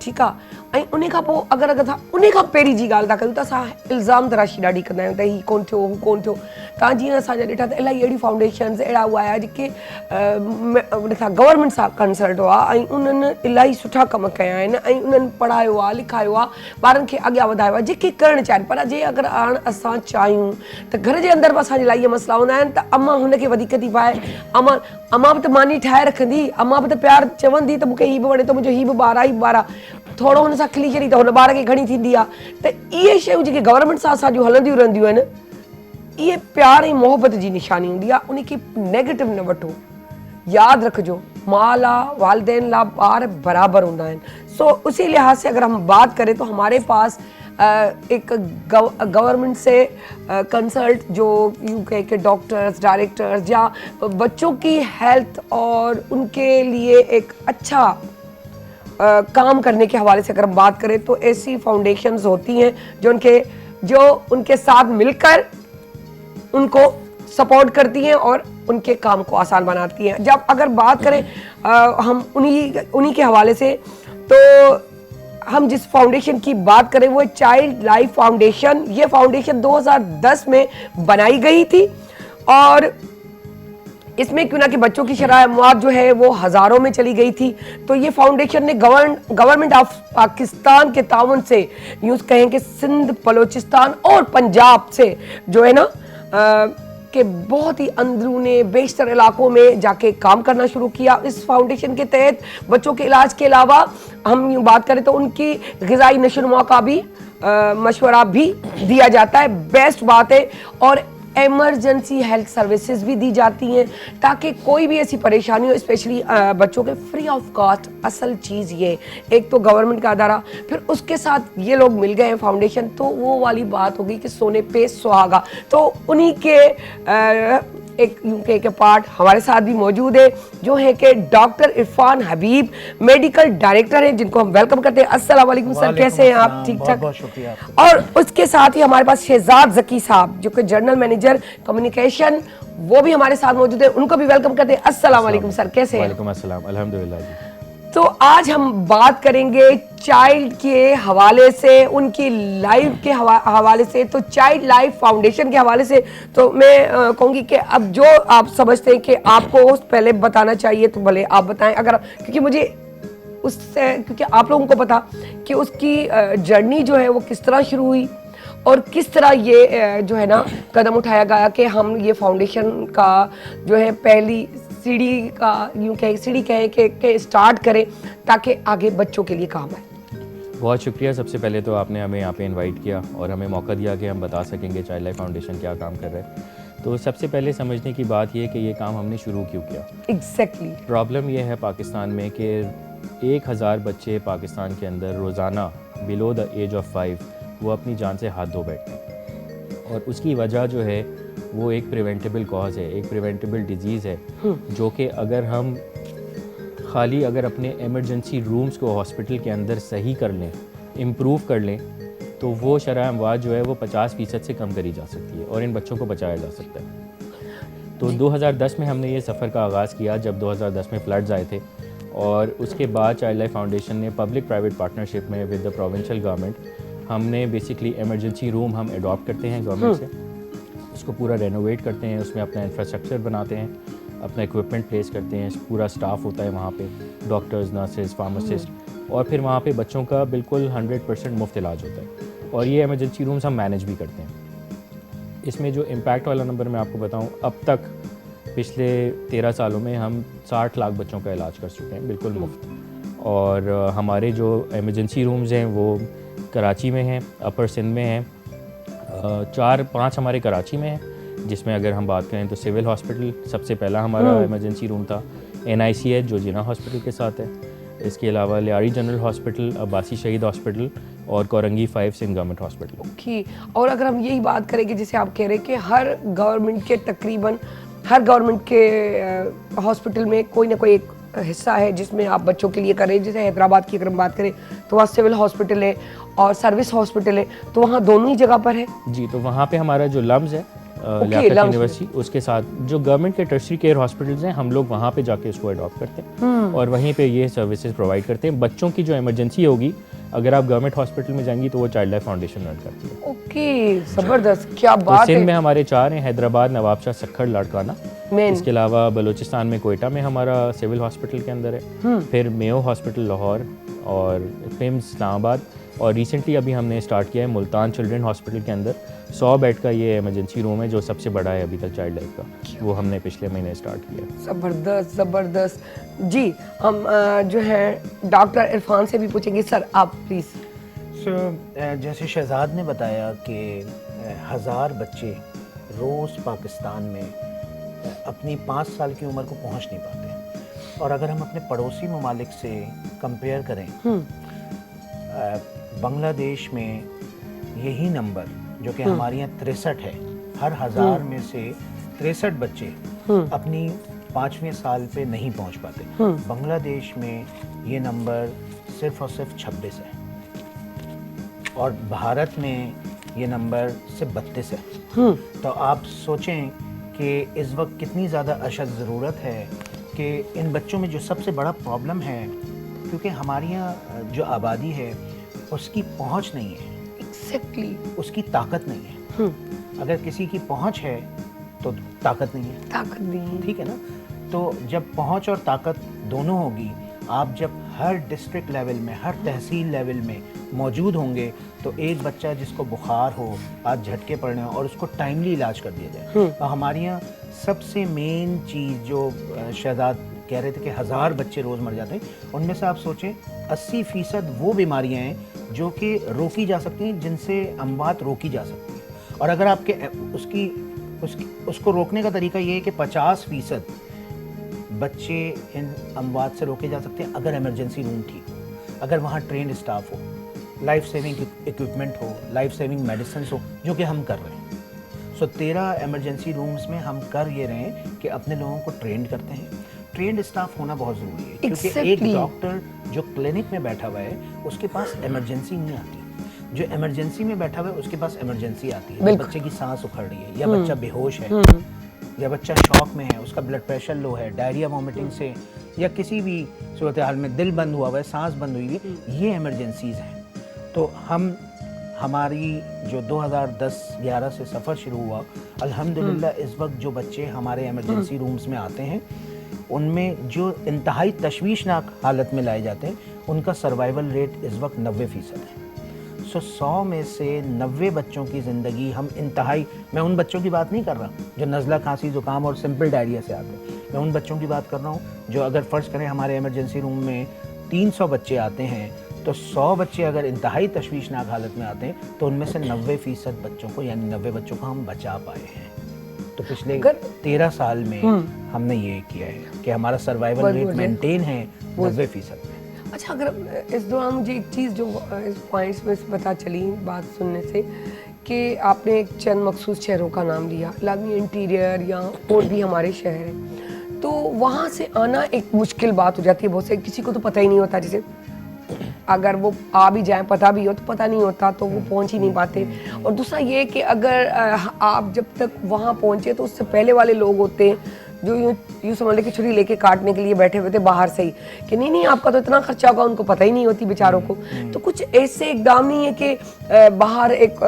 ठीकु आहे। ऐं उन खां पोइ अगरि असां उन खां पहिरीं जी ॻाल्हि था कयूं त असां इल्ज़ाम तराशी ॾाढी कंदा आहियूं त हीउ कोन्ह थियो, हू कोन्ह थियो। तव्हां जीअं असांजा ॾिठा त इलाही अहिड़ी फाउंडेशन्स अहिड़ा हुआ जेके ॾिठा गवर्नमेंट सां कंसल्ट हुआ ऐं उन्हनि इलाही सुठा कम कया आहिनि ऐं उन्हनि पढ़ायो आहे, लिखायो आहे, ॿारनि खे अॻियां वधायो आहे, जेके करणु चाहिनि। पर जे अगरि हाणे असां चाहियूं त घर जे अंदरि बि असांजे लाइ इहे मसइला हूंदा आहिनि त अम्मा हुनखे वधीक थी पाए, अम्मा बि त मानी ठाहे रखंदी, अम्मा बि त प्यारु चवंदी त मूंखे हीउ बि वणे थो, मुंहिंजो हीउ बि ॿारु आहे, हीउ ॿारु आहे, थोरो हुन सां खिली छॾी त हुन ॿार खे खणी थींदी आहे। त इहे शयूं जेके गवर्नमेंट सां असांजूं हलंदियूं रहंदियूं आहिनि, इहे प्यार ऐं मोहबत जी निशानी हूंदी आहे, उनखे नेगेटिव न वठो। यादि रखिजो, मां लाइ, वालिदैन लाइ ॿार बराबरि हूंदा आहिनि। सो उसी लिहाज से अगर हम बात करें तो हमारे पास एक गवर्नमेंट से कंसल्ट जो यूँ कहे कि डॉक्टर्स, डायरेक्टर्स या बच्चों की हेल्थ और उनके लिए एक अच्छा काम करने के हवाले से अगर हम बात करें तो ऐसी फाउंडेशंस होती हैं जो उनके साथ मिलकर उनको सपोर्ट करती हैं और उनके काम को आसान बनाती हैं। जब अगर बात करें हम उन्हीं के हवाले से, तो हम जिस फाउंडेशन की बात करें वो चाइल्ड लाइफ फाउंडेशन। ये फाउंडेशन 2010 में बनाई गई थी और इसमें क्यों ना कि बच्चों की शरह अमवात जो है वो हज़ारों में चली गई थी, तो ये फाउंडेशन ने गवर्नमेंट ऑफ पाकिस्तान के ताउन से, यूँ कहें कि सिंध, बलोचिस्तान और पंजाब से जो है ना कि बहुत ही अंदरूने बेशतर इलाकों में जाके काम करना शुरू किया। इस फाउंडेशन के तहत बच्चों के इलाज के अलावा हम यूँ बात करें तो उनकी ग़िज़ाई नशोनुमा का भी मशवरा भी दिया जाता है। बेस्ट बात है। और एमरजेंसी हेल्थ सर्विसेज भी दी जाती हैं ताकि कोई भी ऐसी परेशानी हो, स्पेशली बच्चों के फ्री ऑफ कॉस्ट। असल चीज़ ये, एक तो गवर्नमेंट का अदारा, फिर उसके साथ ये लोग मिल गए हैं फाउंडेशन, तो वो वाली बात होगी कि सोने पे सुहागा। तो उन्हीं के एक यूके के पार्ट हमारे साथ भी मौजूद है जो है कि doctor Irfan Habib, medical director हैं, जिनको हम वेलकम करते हैं। अस्सलाम वालेकुम सर, कैसे हैं आप? ठीक ठाक। बहुत शुक्रिया। और उसके साथ ही हमारे पास शहजाद जकी साहब जो कि जनरल मैनेजर कम्युनिकेशन, वो भी हमारे साथ मौजूद है, उनको भी वेलकम करते हैं। अस्सलाम वालेकुम सर, कैसे हैं? वालेकुम अस्सलाम, अल्हम्दुलिल्लाह जी। तो आज हम बात करेंगे चाइल्ड के हवाले से, उनकी लाइफ के हवाले से, तो चाइल्ड लाइफ फाउंडेशन के हवाले से। तो मैं कहूँगी कि अब जो आप समझते हैं कि आपको पहले बताना चाहिए तो भले आप बताएं, अगर, क्योंकि मुझे उससे, क्योंकि आप लोगों को पता कि उसकी जर्नी जो है वो किस तरह शुरू हुई और किस तरह ये जो है ना कदम उठाया गया कि हम ये फाउंडेशन का जो है पहली सीढ़ी का यूँ कहें, सीढ़ी कहें कि स्टार्ट करें ताकि आगे बच्चों के लिए काम आए। बहुत शुक्रिया। सबसे पहले तो आपने हमें यहाँ पे इनवाइट किया और हमें मौका दिया कि हम बता सकेंगे चाइल्ड लाइफ फाउंडेशन क्या काम कर रहा है। तो सबसे पहले समझने की बात यह है कि ये काम हमने शुरू क्यों किया। एग्जैक्टली। प्रॉब्लम ये है पाकिस्तान में कि 1000 बच्चे पाकिस्तान के अंदर रोज़ाना बिलो द एज ऑफ 5 वो अपनी जान से हाथ धो बैठते हैं, और उसकी वजह जो है वो एक प्रिवेंटेबल कॉज है, एक प्रिवेंटेबल डिजीज़ है, जो कि अगर हम खाली अगर अपने एमरजेंसी रूम्स को हॉस्पिटल के अंदर सही कर लें, इम्प्रूव कर लें, तो वो शरह अमवात जो है वो 50% से कम करी जा सकती है और इन बच्चों को बचाया जा सकता है। तो 2010 में हमने ये सफ़र का आगाज़ किया जब 2010 में फ्लड्स आए थे, और उसके बाद चाइल्ड लाइफ फाउंडेशन ने पब्लिक प्राइवेट पार्टनरशिप में विद द प्रोविंशियल गवर्नमेंट हमने बेसिकली एमरजेंसी रूम हम अडॉप्ट करते हैं गवर्नमेंट से, उसको पूरा रेनोवेट करते हैं, उसमें अपना इंफ्रास्ट्रक्चर बनाते हैं, अपना इक्विपमेंट प्लेस करते हैं, पूरा स्टाफ होता है वहाँ पे, डॉक्टर्स, नर्सेज, फार्मासिस्ट, और फिर वहाँ पे बच्चों का बिल्कुल 100% मुफ्त इलाज होता है। और ये एमरजेंसी रूम्स हम मैनेज भी करते हैं। इसमें जो इम्पैक्ट वाला नंबर मैं आपको बताऊँ, अब तक पिछले 13 सालों में हम 60 लाख बच्चों का इलाज कर चुके हैं बिल्कुल मुफ्त। और हमारे जो एमरजेंसी रूम्स हैं वो कराची में हैं, अपर सिंध में हैं, 4-5 हमारे कराची में हैं, जिसमें अगर हम बात करें तो सिविल हॉस्पिटल सबसे पहला हमारा इमरजेंसी रूम था, NICH जो जिना हॉस्पिटल के साथ है, इसके अलावा Lyari general hospital, Abbasi Shaheed hospital और Korangi 5 Sindh government hospital. Okay. और अगर हम यही बात करें कि जैसे आप कह रहे हैं कि हर गवर्नमेंट के तकरीबन हर गवर्नमेंट के हॉस्पिटल में कोई ना कोई एक हिस्सा है जिसमें आप बच्चों के लिए करें। जैसे हैदराबाद की अगर हम बात करें तो वहाँ सिविल हॉस्पिटल है और सर्विस हॉस्पिटल है, तो वहाँ दोनों ही जगह पर है जी। तो वहाँ पे हमारा जो लम्स है लियाकत यूनिवर्सिटी, उसके साथ जो गवर्नमेंट के टर्शरी केयर हॉस्पिटल्स हैं, हम लोग वहाँ पे जाके इसको अडॉप्ट करते हैं और वहीं पे ये सर्विसेज प्रोवाइड करते हैं। बच्चों की जो इमरजेंसी होगी, अगर आप गवर्नमेंट हॉस्पिटल में जाएंगी तो वो चाइल्ड लाइफ फाउंडेशन रन करती है। ओके, जबरदस्त, क्या तो बात सिंध है। में हमारे 4 हैं, हैदराबाद, नवाबशाह, सक्खर, लाड़काना। इसके अलावा बलूचिस्तान में कोयटा में हमारा सिविल हॉस्पिटल के अंदर है, फिर मेयो हॉस्पिटल लाहौर और पिम्स इस्लामाबाद, और रिसेंटली अभी हमने स्टार्ट किया है मुल्तान चिल्ड्रन हॉस्पिटल के अंदर 100 बेड का ये इमरजेंसी रूम है जो सबसे बड़ा है अभी तक चाइल्ड लाइफ का, वो हमने पिछले महीने स्टार्ट किया। ज़बरदस्त ज़बरदस्त जी। हम जो है डॉक्टर इरफान से भी पूछेंगे। सर आप प्लीज़। जैसे शहजाद ने बताया कि 1000 बच्चे रोज़ पाकिस्तान में अपनी 5 साल की उम्र को पहुंच नहीं पाते, और अगर हम अपने पड़ोसी ममालिक से कंपेयर करें, बांग्लादेश में यही नंबर जो कि हमारे यहाँ 63 है, हर 1000 में से 63 बच्चे अपनी 5वें साल पे नहीं पहुंच पाते। बांग्लादेश में ये नंबर सिर्फ और सिर्फ 26 है, और भारत में ये नंबर सिर्फ 32 है। तो आप सोचें कि इस वक्त कितनी ज़्यादा अशद ज़रूरत है कि इन बच्चों में जो सबसे बड़ा प्रॉब्लम है, क्योंकि हमारे यहाँ जो आबादी है उसकी पहुँच नहीं है, एग्जैक्टली उसकी ताकत नहीं है। अगर किसी की पहुँच है तो ताकत नहीं है, ताकत नहीं। ठीक है ना। तो जब पहुंच और ताकत दोनों होगी, आप जब हर डिस्ट्रिक्ट लेवल में, हर तहसील लेवल में मौजूद होंगे, तो एक बच्चा जिसको बुखार हो, आज झटके पड़ने हो और उसको टाइमली इलाज कर दिया जाए। तो हमारे यहाँ सबसे मेन चीज़ जो शहजाद कह रहे थे कि 1000 बच्चे रोज़ मर जाते हैं, उनमें से आप सोचें 80% वो बीमारियाँ हैं जो कि रोकी जा सकती हैं, जिनसे अमवात रोकी जा सकती है। और अगर आपके उसको रोकने का तरीका ये है कि 50% बच्चे इन अमवात से रोके जा सकते हैं अगर इमरजेंसी रूम ठीक हो, अगर वहाँ ट्रेंड स्टाफ हो, लाइफ सेविंग इक्विपमेंट हो, लाइफ सेविंग मेडिसिन हो, जो कि हम कर रहे हैं। सो 13 इमरजेंसी रूम्स में हम कर ये रहे हैं कि अपने लोगों को ट्रेंड करते हैं। ट्रेंड स्टाफ होना बहुत ज़रूरी है, क्योंकि एक डॉक्टर जो क्लिनिक में बैठा हुआ है उसके पास इमरजेंसी नहीं आती, जो इमरजेंसी में बैठा हुआ है उसके पास इमरजेंसी आती है। बच्चे की सांस उखड़ रही है, या बच्चा बेहोश है, या बच्चा शॉक में है, उसका ब्लड प्रेशर लो है, डायरिया वॉमिटिंग से, या किसी भी सूरत हाल में दिल बंद हुआ है, सांस बंद हुई है, ये इमरजेंसीज़ हैं। तो हमारी जो 2010-11 से सफ़र शुरू हुआ, अल्हम्दुलिल्लाह इस वक्त जो बच्चे हमारे इमरजेंसी रूम्स में आते हैं, उनमें जो इंतहाई तशवीशनाक हालत में लाए जाते हैं, उनका सर्वाइवल रेट इस वक्त 90% है। 100 में से 90 बच्चों की ज़िंदगी हम इंतहाई, मैं उन बच्चों की बात नहीं कर रहा जो नज़ला, खांसी, ज़ुकाम और सिंपल डायरिया से आते हैं, मैं उन बच्चों की बात कर रहा हूँ जो, अगर फ़र्ज़ करें हमारे इमरजेंसी रूम में 300 बच्चे आते हैं, तो 100 बच्चे अगर इंतहाई तशवीशनाक हालत में आते हैं, तो उनमें से 90% बच्चों को, यानी 90 बच्चों को हम बचा पाए हैं। तो पिछले 13 साल में हमने ये किया है कि हमारा सर्वाइवल रेट मेंटेन है 90%। अच्छा, अगर इस दौरान मुझे एक चीज़ जो इस पॉइंट्स में से पता चली बात सुनने से, कि आपने एक चंद मखसूस शहरों का नाम लिया, लाजमी इंटीरियर या और भी हमारे शहर हैं, तो वहाँ से आना एक मुश्किल बात हो जाती है बहुत से, किसी को तो पता ही नहीं होता, जैसे अगर वो आ भी जाए, पता भी हो तो पता नहीं होता, तो वो पहुंच ही नहीं पाते। और दूसरा ये कि अगर आप जब तक वहाँ पहुँचे तो उससे पहले वाले लोग होते हैं जो यूँ समझ ले कि छुरी लेके काटने के लिए बैठे हुए थे बाहर से ही, कि नहीं आपका तो इतना खर्चा होगा, उनको पता ही नहीं होती बेचारों को। तो कुछ ऐसे इकदाम नहीं है कि बाहर एक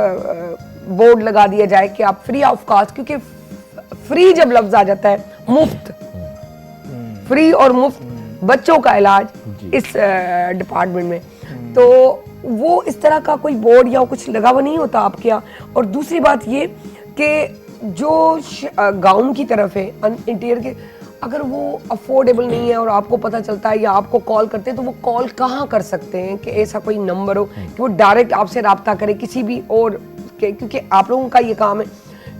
बोर्ड लगा दिया जाए कि आप फ्री ऑफ कॉस्ट, क्योंकि फ्री जब लफ्ज आ जाता है, मुफ्त, फ्री और मुफ्त बच्चों का इलाज इस डिपार्टमेंट में, तो वो इस तरह का कोई बोर्ड या कुछ लगा हुआ नहीं होता आपके यहाँ। और दूसरी बात ये कि जो गाउन की तरफ है इंटीरियर के, अगर वो अफोर्डेबल नहीं है और आपको पता चलता है या आपको कॉल करते हैं, तो वो कॉल कहाँ कर सकते हैं कि ऐसा कोई नंबर हो कि वो डायरेक्ट आपसे रब्ता करे किसी भी और के, क्योंकि आप लोगों का ये काम है,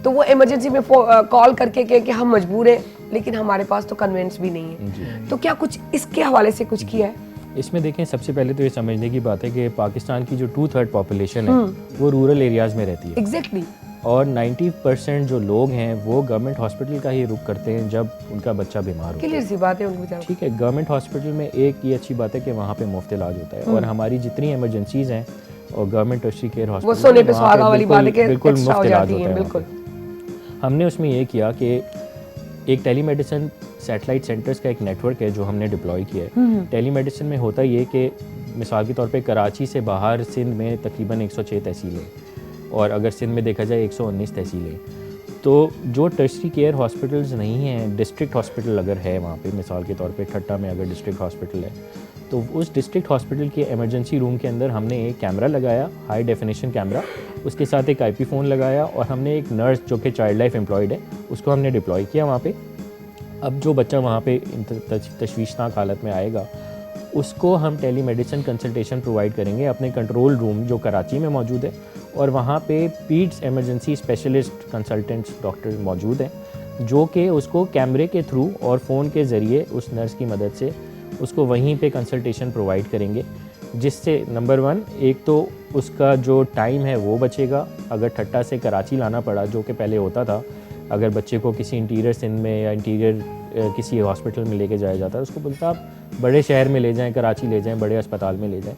तो वो इमरजेंसी में कॉल करके कहे कि हम मजबूर हैं, लेकिन हमारे पास तो कन्वेंस भी नहीं है। तो क्या कुछ इसके हवाले से कुछ किया है? इसमें देखें, सबसे पहले तो ये समझने की बात है कि पाकिस्तान की जो 2/3 पॉपुलेशन है वो रूरल एरियाज़ में रहती है। एग्जैक्टली। और 90% जो लोग हैं वो गवर्नमेंट हॉस्पिटल का ही रुख करते हैं जब उनका बच्चा बीमार होता है। क्लियर सी बात है उनको बेचारों। ठीक है, गवर्नमेंट हॉस्पिटल में एक ये अच्छी बात है कि वहाँ पे मुफ्त इलाज होता है, और हमारी जितनी इमरजेंसीज हैं और गवर्नमेंट टर्शरी केयर वो हॉस्पिटल सोने पे सुहागा वाली बात है कि बिल्कुल एक्स्ट्रा मुफ्त हो इलाज जाती होता है। है। बिल्कुल। हमने उसमें ये किया कि एक टेलीमेडिसिन सैटेलाइट सेंटर्स का एक नेटवर्क है जो हमने डिप्लॉय किया है। टेलीमेडिसिन में होता ये कि मिसाल के तौर पे कराची से बाहर सिंध में तकरीबन 106 तहसीलें, और अगर सिंध में देखा जाए 119 तहसीलें, तो जो टर्शरी केयर हॉस्पिटल्स नहीं हैं, डिस्ट्रिक्ट हॉस्पिटल अगर है वहाँ पे, मिसाल के तौर पे ठट्टा में अगर डिस्ट्रिक्ट हॉस्पिटल है, तो उस डिस्ट्रिक्ट हॉस्पिटल के इमरजेंसी रूम के अंदर हमने एक कैमरा लगाया, हाई डेफिनेशन कैमरा, उसके साथ एक IP फ़ोन लगाया, और हमने एक नर्स जो कि चाइल्ड लाइफ एम्प्लॉयड है उसको हमने डिप्लॉय किया वहाँ पे। अब जो बच्चा वहाँ पे तशवीशनाक हालत में आएगा, उसको हम टेलीमेडिसिन कंसल्टेशन प्रोवाइड करेंगे अपने कंट्रोल रूम जो कराची में मौजूद है, और वहाँ पे पीड्स इमरजेंसी स्पेशलिस्ट कंसल्टेंट्स डॉक्टर मौजूद हैं जो कि उसको कैमरे के थ्रू और फ़ोन के ज़रिए उस नर्स की मदद से उसको वहीं पे कंसल्टेशन प्रोवाइड करेंगे, जिससे नंबर 1 एक तो उसका जो टाइम है वो बचेगा। अगर ठट्टा से कराची लाना पड़ा, जो कि पहले होता था, अगर बच्चे को किसी इंटीरियर सिंध में या इंटीरियर किसी हॉस्पिटल में लेके जाया जाता है, उसको बोलता आप बड़े शहर में ले जाएं, कराची ले जाएं, बड़े अस्पताल में ले जाएं,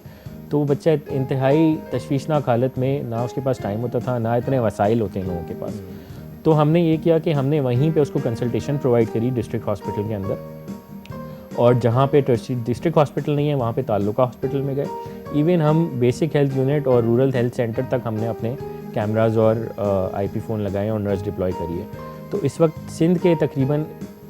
तो वो बच्चा इंतहाई तशवीशनाक हालत में, ना उसके पास टाइम होता था, ना इतने वसाइल होते हैं लोगों के पास। तो हमने ये किया कि हमने वहीं पे उसको कंसल्टेशन प्रोवाइड करी डिस्ट्रिक्ट हॉस्पिटल के अंदर, और जहाँ पे डिस्ट्रिक्ट हॉस्पिटल नहीं है वहाँ पे ताल्लुका हॉस्पिटल में गए। इवन हम बेसिक हेल्थ यूनिट और रूरल हेल्थ सेंटर तक हमने अपने कैमराज और IP फ़ोन लगाए और नर्स डिप्लॉय करी है। तो इस वक्त सिंध के तकरीबन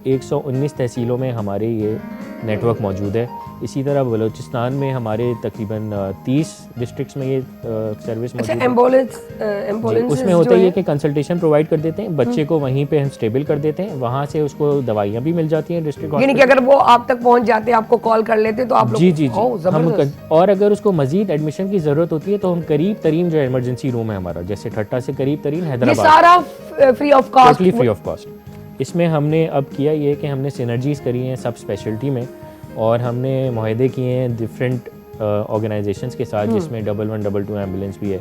119 तहसीलों में हमारे ये नेटवर्क मौजूद है। इसी तरह बलूचिस्तान में हमारे तकरीबन 30 डिस्ट्रिक्ट्स में ये सर्विस अच्छा, मौजूद है। एम्बुलेंस उसमें होता है कि कंसल्टेशन प्रोवाइड कर देते हैं बच्चे को, वहीं पे हम स्टेबल कर देते हैं, वहाँ से उसको दवाइयाँ भी मिल जाती हैं डिस्ट्रिक्ट यानी कि अगर वो आप तक पहुंच जाते हैं, आपको कॉल कर लेते तो आप लोग जी जी ओह, जी जबरदस्त। और अगर उसको मजीद एडमिशन की ज़रूरत होती है तो हम करीब तरीन जो इमरजेंसी रूम है हमारा, जैसे ठट्टा से करीब तरीन ये हैदराबाद, सारा free of cost. Totally free of cost. इसमें हमने अब किया ये कि हमने सिनर्जीज़ करी हैं सब स्पेशलिटी में, और हमने मुआहदे किए हैं डिफरेंट ऑर्गेनाइजेशंस के साथ, जिसमें 1112 एम्बुलेंस भी है,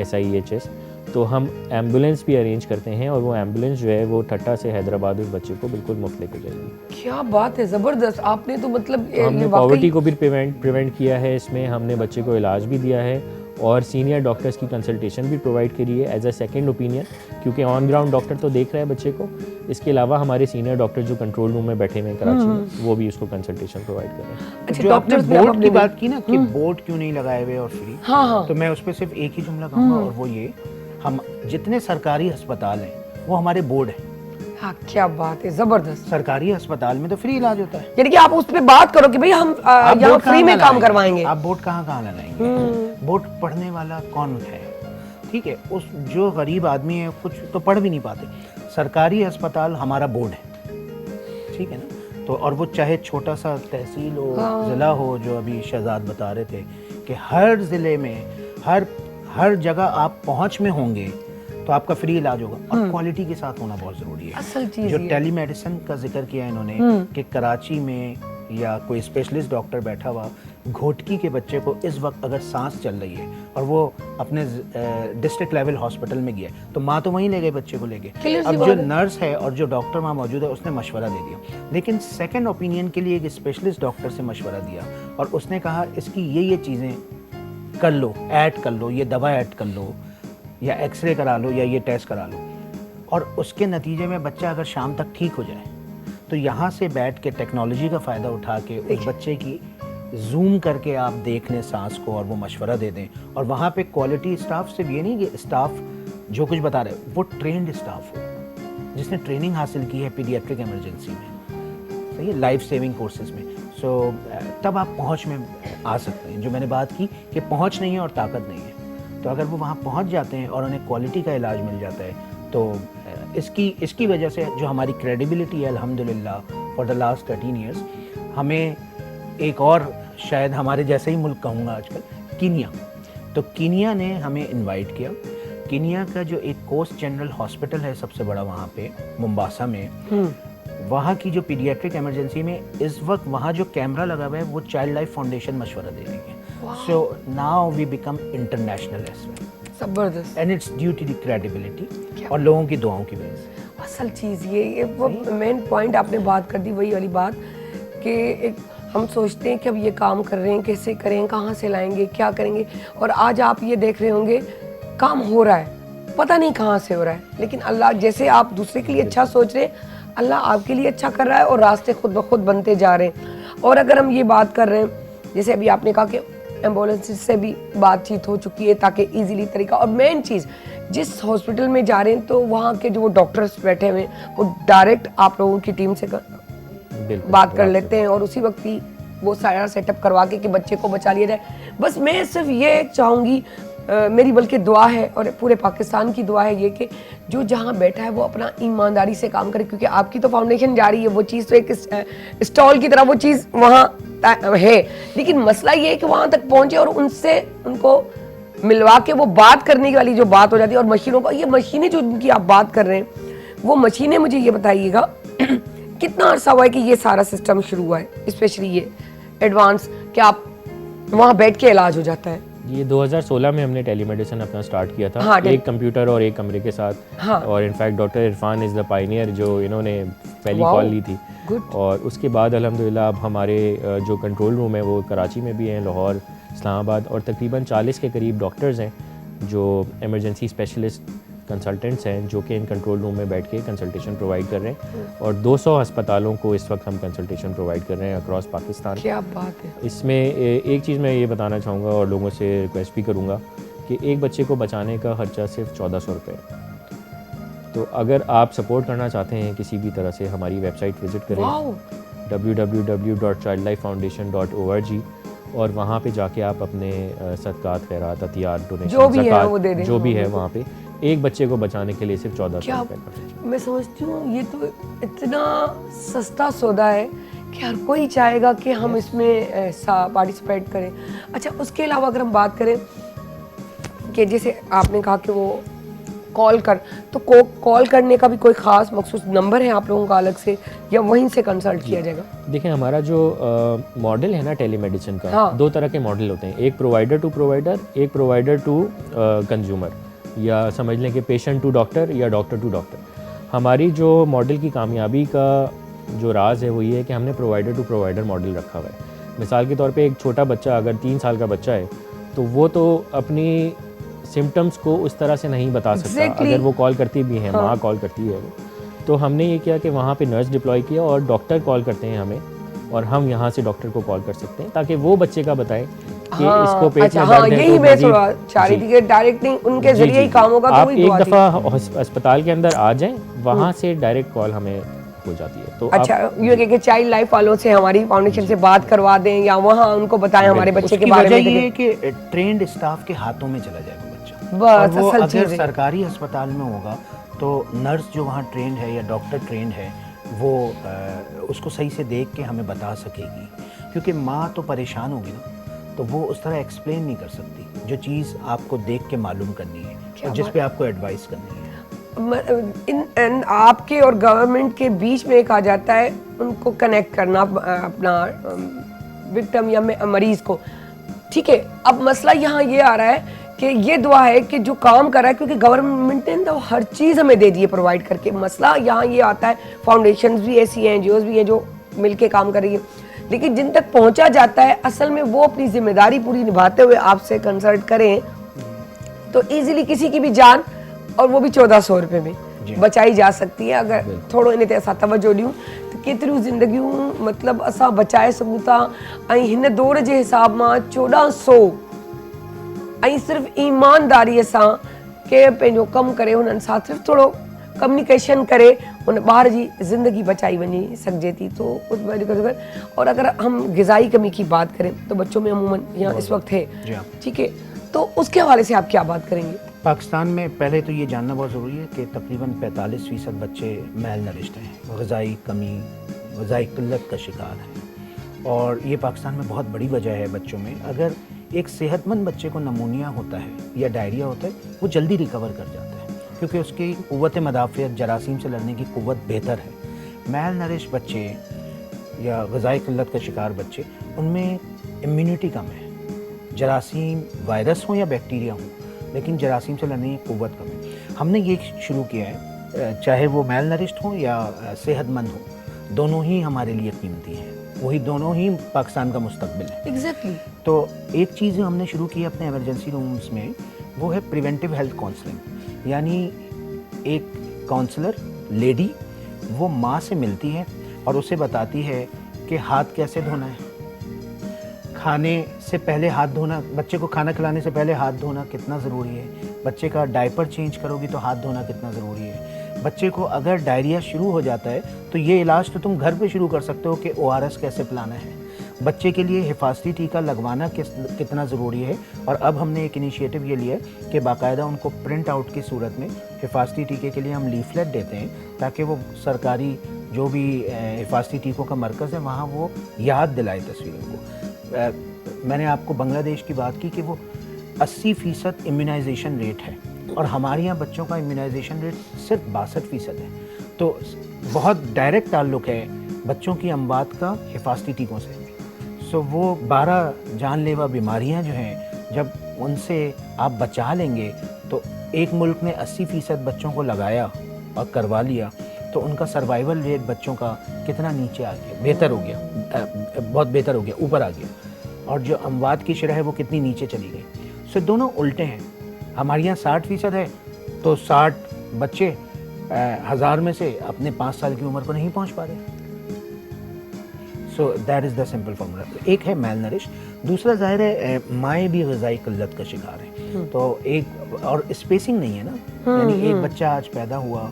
SIHS। तो हम एम्बुलेंस भी अरेंज करते हैं, और वो एम्बुलेंस जो है वो ठट्टा से हैदराबाद उस बच्चे को बिल्कुल मुफ्त लेकर जाएगी। क्या बात है, जबरदस्त। आपने तो मतलब हमने वाकई- पॉवर्टी को भी प्रिवेंट किया है, इसमें हमने बच्चे को इलाज भी दिया है, और सीनियर डॉक्टर्स की कंसल्टेशन भी प्रोवाइड करी है एज अ सेकंड ओपिनियन, क्योंकि ऑन ग्राउंड डॉक्टर तो देख रहा है बच्चे को, इसके अलावा हमारे सीनियर डॉक्टर जो कंट्रोल रूम में बैठे हुए हैं कराची में, वो भी उसको कंसल्टेशन प्रोवाइड कर रहे हैं। अच्छा, जो आपने डॉक्टर्स भी आप बोर्ड की अपने- बात की ना कि बोर्ड क्यों नहीं लगाए हुए और फ्री, हाँ हाँ तो मैं उस पर सिर्फ एक ही जुमला कहूँगा, और वो ये, हम जितने सरकारी अस्पताल हैं वो हमारे बोर्ड हैं। हाँ, क्या बात है, जबरदस्त। सरकारी अस्पताल में तो फ्री इलाज होता है। यानी कि आप उस पे बात करो कि भाई हम आप यहाँ बोर्ड फ्री कहाँ में काम लगाएंगे? करवाएंगे। आप बोर्ड कहाँ लगाएंगे? बोर्ड पढ़ने वाला कौन है? ठीक है, उस जो गरीब आदमी है कुछ तो पढ़ भी नहीं पाते। सरकारी अस्पताल हमारा बोर्ड है, ठीक है ना। तो और वो चाहे छोटा सा तहसील हो, जिला हो, जो अभी शहजाद बता रहे थे कि हर जिले में हर जगह आप पहुंच में होंगे तो आपका फ्री इलाज होगा, और क्वालिटी के साथ होना बहुत ज़रूरी है। असल चीज़ जो ये है। टेलीमेडिसिन का जिक्र किया इन्होंने कि कराची में या कोई स्पेशलिस्ट डॉक्टर बैठा हुआ घोटकी के बच्चे को इस वक्त अगर सांस चल रही है और वो अपने डिस्ट्रिक्ट लेवल हॉस्पिटल में गया, तो माँ तो वहीं ले गए बच्चे को लेके। Clear सी अब बात जो है। नर्स है और जो डॉक्टर वहाँ मौजूद है उसने मशवरा दे दिया, लेकिन सेकंड ओपिनियन के लिए एक स्पेशलिस्ट डॉक्टर से मशवरा दिया और उसने कहा इसकी ये चीज़ें कर लो, ऐड कर लो, ये दवा ऐड कर लो, या एक्सरे करा लो, या ये टेस्ट करा लो, और उसके नतीजे में बच्चा अगर शाम तक ठीक हो जाए तो यहाँ से बैठ के टेक्नोलॉजी का फ़ायदा उठा के उस बच्चे की जूम करके आप देख लें सांस को और वो मशवरा दे दें। और वहाँ पे क्वालिटी स्टाफ सिर्फ ये नहीं कि स्टाफ जो कुछ बता रहे वो ट्रेंड स्टाफ हो जिसने ट्रेनिंग हासिल की है पीडियाट्रिक इमरजेंसी में, सही है, लाइफ सेविंग कोर्सेज में। सो तब आप पहुँच में आ सकते हैं। जो मैंने बात की कि पहुँच नहीं है और ताकत नहीं है, तो अगर वो वहाँ पहुँच जाते हैं और उन्हें क्वालिटी का इलाज मिल जाता है तो इसकी वजह से जो हमारी क्रेडिबिलिटी है अल्हम्दुलिल्लाह फॉर द लास्ट 13 ईयर्स, हमें एक और शायद हमारे जैसे ही मुल्क कहूँगा आजकल, कीनिया, तो कीनिया ने हमें इनवाइट किया। कीनिया का जो एक कोस्ट जनरल हॉस्पिटल है सबसे बड़ा वहाँ पे मुंबासा में, वहाँ की जो पीडियाट्रिक इमरजेंसी में इस वक्त वहाँ जो कैमरा लगा हुआ है वो चाइल्ड लाइफ फाउंडेशन मशवरा दे रही है। So now we become international as well, जबरदस्त। And it's due to the credibility और लोगों की दुआओं की वजह से। असल चीज़ ये वो मेन पॉइंट आपने बात कर दी, वही वाली बात कि एक हम सोचते हैं कि अब ये काम कर रहे हैं, कैसे करें, कहाँ से लाएंगे, क्या करेंगे, और आज आप ये देख रहे होंगे काम हो रहा है, पता नहीं कहाँ से हो रहा है, लेकिन अल्लाह जैसे आप दूसरे के लिए अच्छा सोच रहे हैं, अल्लाह आपके लिए अच्छा कर रहा है और रास्ते खुद ब खुद बनते जा रहे हैं। और अगर हम ये बात कर रहे हैं, जैसे अभी आपने कहा कि एम्बुलेंस से भी बातचीत हो चुकी है ताकि इजीली तरीका, और मेन चीज़ जिस हॉस्पिटल में जा रहे हैं तो वहाँ के जो डॉक्टर्स बैठे हुए हैं वो डायरेक्ट आप लोगों की टीम से बात कर लेते हैं और उसी वक्त ही वो सारा सेटअप करवा के कि बच्चे को बचा लिया जाए। बस मैं सिर्फ ये चाहूँगी, मेरी बल्कि दुआ है और पूरे पाकिस्तान की दुआ है ये कि जो जहाँ बैठा है वो अपना ईमानदारी से काम करे, क्योंकि आपकी तो फाउंडेशन जारी है, वो चीज़ तो एक स्टॉल की तरह वो चीज़ वहाँ है, लेकिन मसला ये है कि वहाँ तक पहुँचे और उनसे उनको मिलवा के वो बात करने वाली जो बात हो जाती है। और मशीनों का, ये मशीनें जो उनकी आप बात कर रहे हैं, वो मशीनें मुझे ये बताइएगा कितना अरसा हुआ है कि ये सारा सिस्टम शुरू हुआ है, स्पेशली ये एडवांस कि आप वहाँ बैठ के इलाज हो जाता है? ये 2016 में हमने टेलीमेडिसिन अपना स्टार्ट किया था, हाँ, एक कंप्यूटर और एक कमरे के साथ। हाँ। और in fact doctor Irfan is the Pioneer जो इन्होंने पहली Wow, कॉल ली थी। good। और उसके बाद अल्हम्दुलिल्लाह अब हमारे जो कंट्रोल रूम है वो कराची में भी हैं, लाहौर, इस्लामाबाद, और तकरीबन 40 के करीब डॉक्टर्स हैं जो इमरजेंसी स्पेशलिस्ट कंसल्टेंट्स हैं जो कि इन कंट्रोल रूम में बैठ के कंसल्टेशन प्रोवाइड कर रहे हैं। और 200 अस्पतालों को इस वक्त हम कंसल्टेशन प्रोवाइड कर रहे हैं अक्रॉस पाकिस्तान। क्या बात है। इसमें एक चीज़ मैं ये बताना चाहूँगा और लोगों से रिक्वेस्ट भी करूँगा कि एक बच्चे को बचाने का खर्चा सिर्फ 1400 रुपये है। तो तो अगर आप सपोर्ट करना चाहते हैं किसी भी तरह से, हमारी वेबसाइट विज़िट करें www.childlifefoundation.org, और वहाँ पे जाके आप अपने सदकात, खैरात, अतियात, डोनेशन, जो भी है वो दे दें। जो भी है वहाँ पे एक बच्चे को बचाने के लिए सिर्फ 1400 रुपये का खर्च। मैं समझती हूँ ये तो इतना सस्ता सौदा है कि हर कोई चाहेगा कि हम इसमें पार्टिसिपेट करें। अच्छा, उसके अलावा अगर हम बात करें कि जैसे आपने कहा कि वो कॉल करने का भी कोई ख़ास मखसूस नंबर है आप लोगों का अलग से, या वहीं से कंसल्ट किया जाएगा? देखिए, हमारा जो मॉडल है ना टेलीमेडिसिन का, हाँ। 2 तरह के मॉडल होते हैं, एक प्रोवाइडर टू प्रोवाइडर, एक प्रोवाइडर टू कंज्यूमर, या समझ लें कि पेशेंट टू डॉक्टर या डॉक्टर टू डॉक्टर। हमारी जो मॉडल की कामयाबी का जो राज है वो ये है कि हमने प्रोवाइडर टू प्रोवाइडर मॉडल रखा हुआ है। मिसाल के तौर पे एक छोटा बच्चा अगर 3 साल का बच्चा है तो वो तो अपनी सिम्टम्स को उस तरह से नहीं बता सकता। अगर वो कॉल करती भी है, माँ कॉल करती है वो, तो हमने ये किया कि वहाँ पे नर्स डिप्लॉय किया और डॉक्टर कॉल करते हैं हमें, और हम यहाँ से डॉक्टर को कॉल कर सकते हैं ताकि वो बच्चे का बताए कि इसको पेट अच्छा, में दर्द है। यही मैं चाह रही थी कि डायरेक्ट नहीं, उनके जरिए ही काम होगा। तो आप वही एक दुआ थी। दफ़ा अस्पताल के अंदर आ जाएं, वहाँ से डायरेक्ट कॉल हमें हो जाती है। तो अच्छा, ये कि चाइल्ड लाइफ वालों से, हमारी फाउंडेशन से बात करवा दें, या वहाँ उनको बताएं हमारे बच्चे के बारे में। ये है कि ट्रेंड स्टाफ के हाथों में चला जाएगा बच्चा। बस और वो असल अगर चीज़ है। सरकारी अस्पताल में होगा तो नर्स जो वहाँ ट्रेंड है या डॉक्टर ट्रेंड है वो उसको सही से देख के हमें बता सकेगी, क्योंकि माँ तो परेशान होगी ना, तो वो उस तरह एक्सप्लेन नहीं कर सकती जो चीज़ आपको देख के मालूम करनी है और जिस पे आपको एडवाइस करनी है। इन आपके और गवर्नमेंट के बीच में एक आ जाता है उनको कनेक्ट करना, अपना विक्टिम या मरीज को। ठीक है, अब मसला यहाँ ये आ रहा है कि ये दुआ है कि जो काम कर रहा है, क्योंकि गवर्नमेंट ने तो हर चीज़ हमें दे दी है प्रोवाइड करके। मसला यहाँ ये आता है, फाउंडेशन भी ऐसी हैं, NGOs भी हैं जो मिलके काम कर रही है, लेकिन जिन तक पहुँचा जाता है असल में वो अपनी जिम्मेदारी पूरी निभाते हुए आपसे कंसल्ट करें तो ईजिली किसी की भी जान, और वो भी 1400 रुपये में बचाई जा सकती है। अगर थोड़ो इन ते असां तवज्जो ॾियूं तो केतिरियूं ज़िंदगियूं मतलब असां बचाए सघूं था। ऐं हिन दौर जे हिसाब मां 1400 ऐं सिर्फ़ु ईमानदारीअ सां के पंहिंजो कमु करे हुननि सां सिर्फ़ु थोरो कम्युनिकेशन करे उन ॿार जी ज़िंदगी बचाई वञी सघिजे थी। तो और अगर हम ग़िज़ाई कमी की बात करें तो बच्चों में अमूमन यहाँ इस वक्त है, ठीक है, तो उसके हवाले से आप क्या बात करेंगे? पाकिस्तान में पहले तो ये जानना बहुत ज़रूरी है कि तकरीबन 45% बच्चे मेल नरिश्ड हैं, ग़िज़ाई कमी, ग़िज़ाई किल्लत का शिकार हैं, और ये पाकिस्तान में बहुत बड़ी वजह है बच्चों में। अगर एक सेहतमंद बच्चे को नमूनिया होता है या डायरिया होता है, वो जल्दी रिकवर कर जाता है क्योंकि उसकी क़ुव्वत मदाफ़ियत, जरासीम से लड़ने की क़ुव्वत बेहतर है। मेल नरिश्ड बच्चे या ग़िज़ाई किल्लत का शिकार बच्चे, उनमें इम्यूनिटी कम है, जरासीम वायरस हो या बैक्टीरिया हो, लेकिन जरासीम से लड़ने की क़ुव्वत कम है। हमने ये शुरू किया है, चाहे वो मेल नरिश्ड हो या सेहतमंद हो, दोनों ही हमारे लिए कीमती हैं, वही दोनों ही पाकिस्तान का मुस्तकबिल है। एग्जैक्टली। तो एक चीज़ जो हमने शुरू की अपने इमरजेंसी रूम्स में, वो है प्रिवेंटिव हेल्थ काउंसलिंग। यानी एक काउंसलर लेडी वो माँ से मिलती है और उसे बताती है कि हाथ कैसे धोना है, खाने से पहले हाथ धोना, बच्चे को खाना खिलाने से पहले हाथ धोना कितना ज़रूरी है, बच्चे का डायपर चेंज करोगी तो हाथ धोना कितना ज़रूरी है। बच्चे को अगर डायरिया शुरू हो जाता है तो ये इलाज तो तुम घर पे शुरू कर सकते हो कि ORS कैसे पिलाना है। बच्चे के लिए हिफाजती टीका लगवाना कितना ज़रूरी है, और अब हमने एक इनिशिएटिव ये लिया है कि बाकायदा उनको प्रिंट आउट की सूरत में हिफाजती टीके के लिए हम लीफलेट देते हैं ताकि वो सरकारी जो भी हिफाजती टीकों का मरकज़ है वहाँ वो याद दिलाए तस्वीरों को। मैंने आपको बांग्लादेश की बात की कि वो 80% इम्यूनाइजेशन रेट है और हमारे यहाँ बच्चों का इम्यूनाइजेशन रेट सिर्फ 62% है। तो बहुत डायरेक्ट ताल्लुक़ है बच्चों की अमवात का हिफाजती टीकों से। सो वो 12 जानलेवा बीमारियाँ जो हैं, जब उनसे आप बचा लेंगे तो एक मुल्क ने 80% बच्चों को लगाया और करवा लिया तो उनका सर्वाइवल रेट बच्चों का कितना नीचे आ गया, बेहतर हो गया, बहुत बेहतर हो गया, ऊपर आ गया, और जो अमवात की शरह है वो कितनी नीचे चली गई। सो दोनों उल्टे हैं। हमारे यहाँ 60% है तो 60 बच्चे 1000 में से अपने 5 साल की उम्र को नहीं पहुँच पा रहे। So that is the simple formula. एक है मेल नरिश, दूसरा ज़ाहिर है माएँ भी ग़िज़ाई किल्लत का शिकार हैं। तो एक और स्पेसिंग नहीं है ना, यानी एक बच्चा आज पैदा हुआ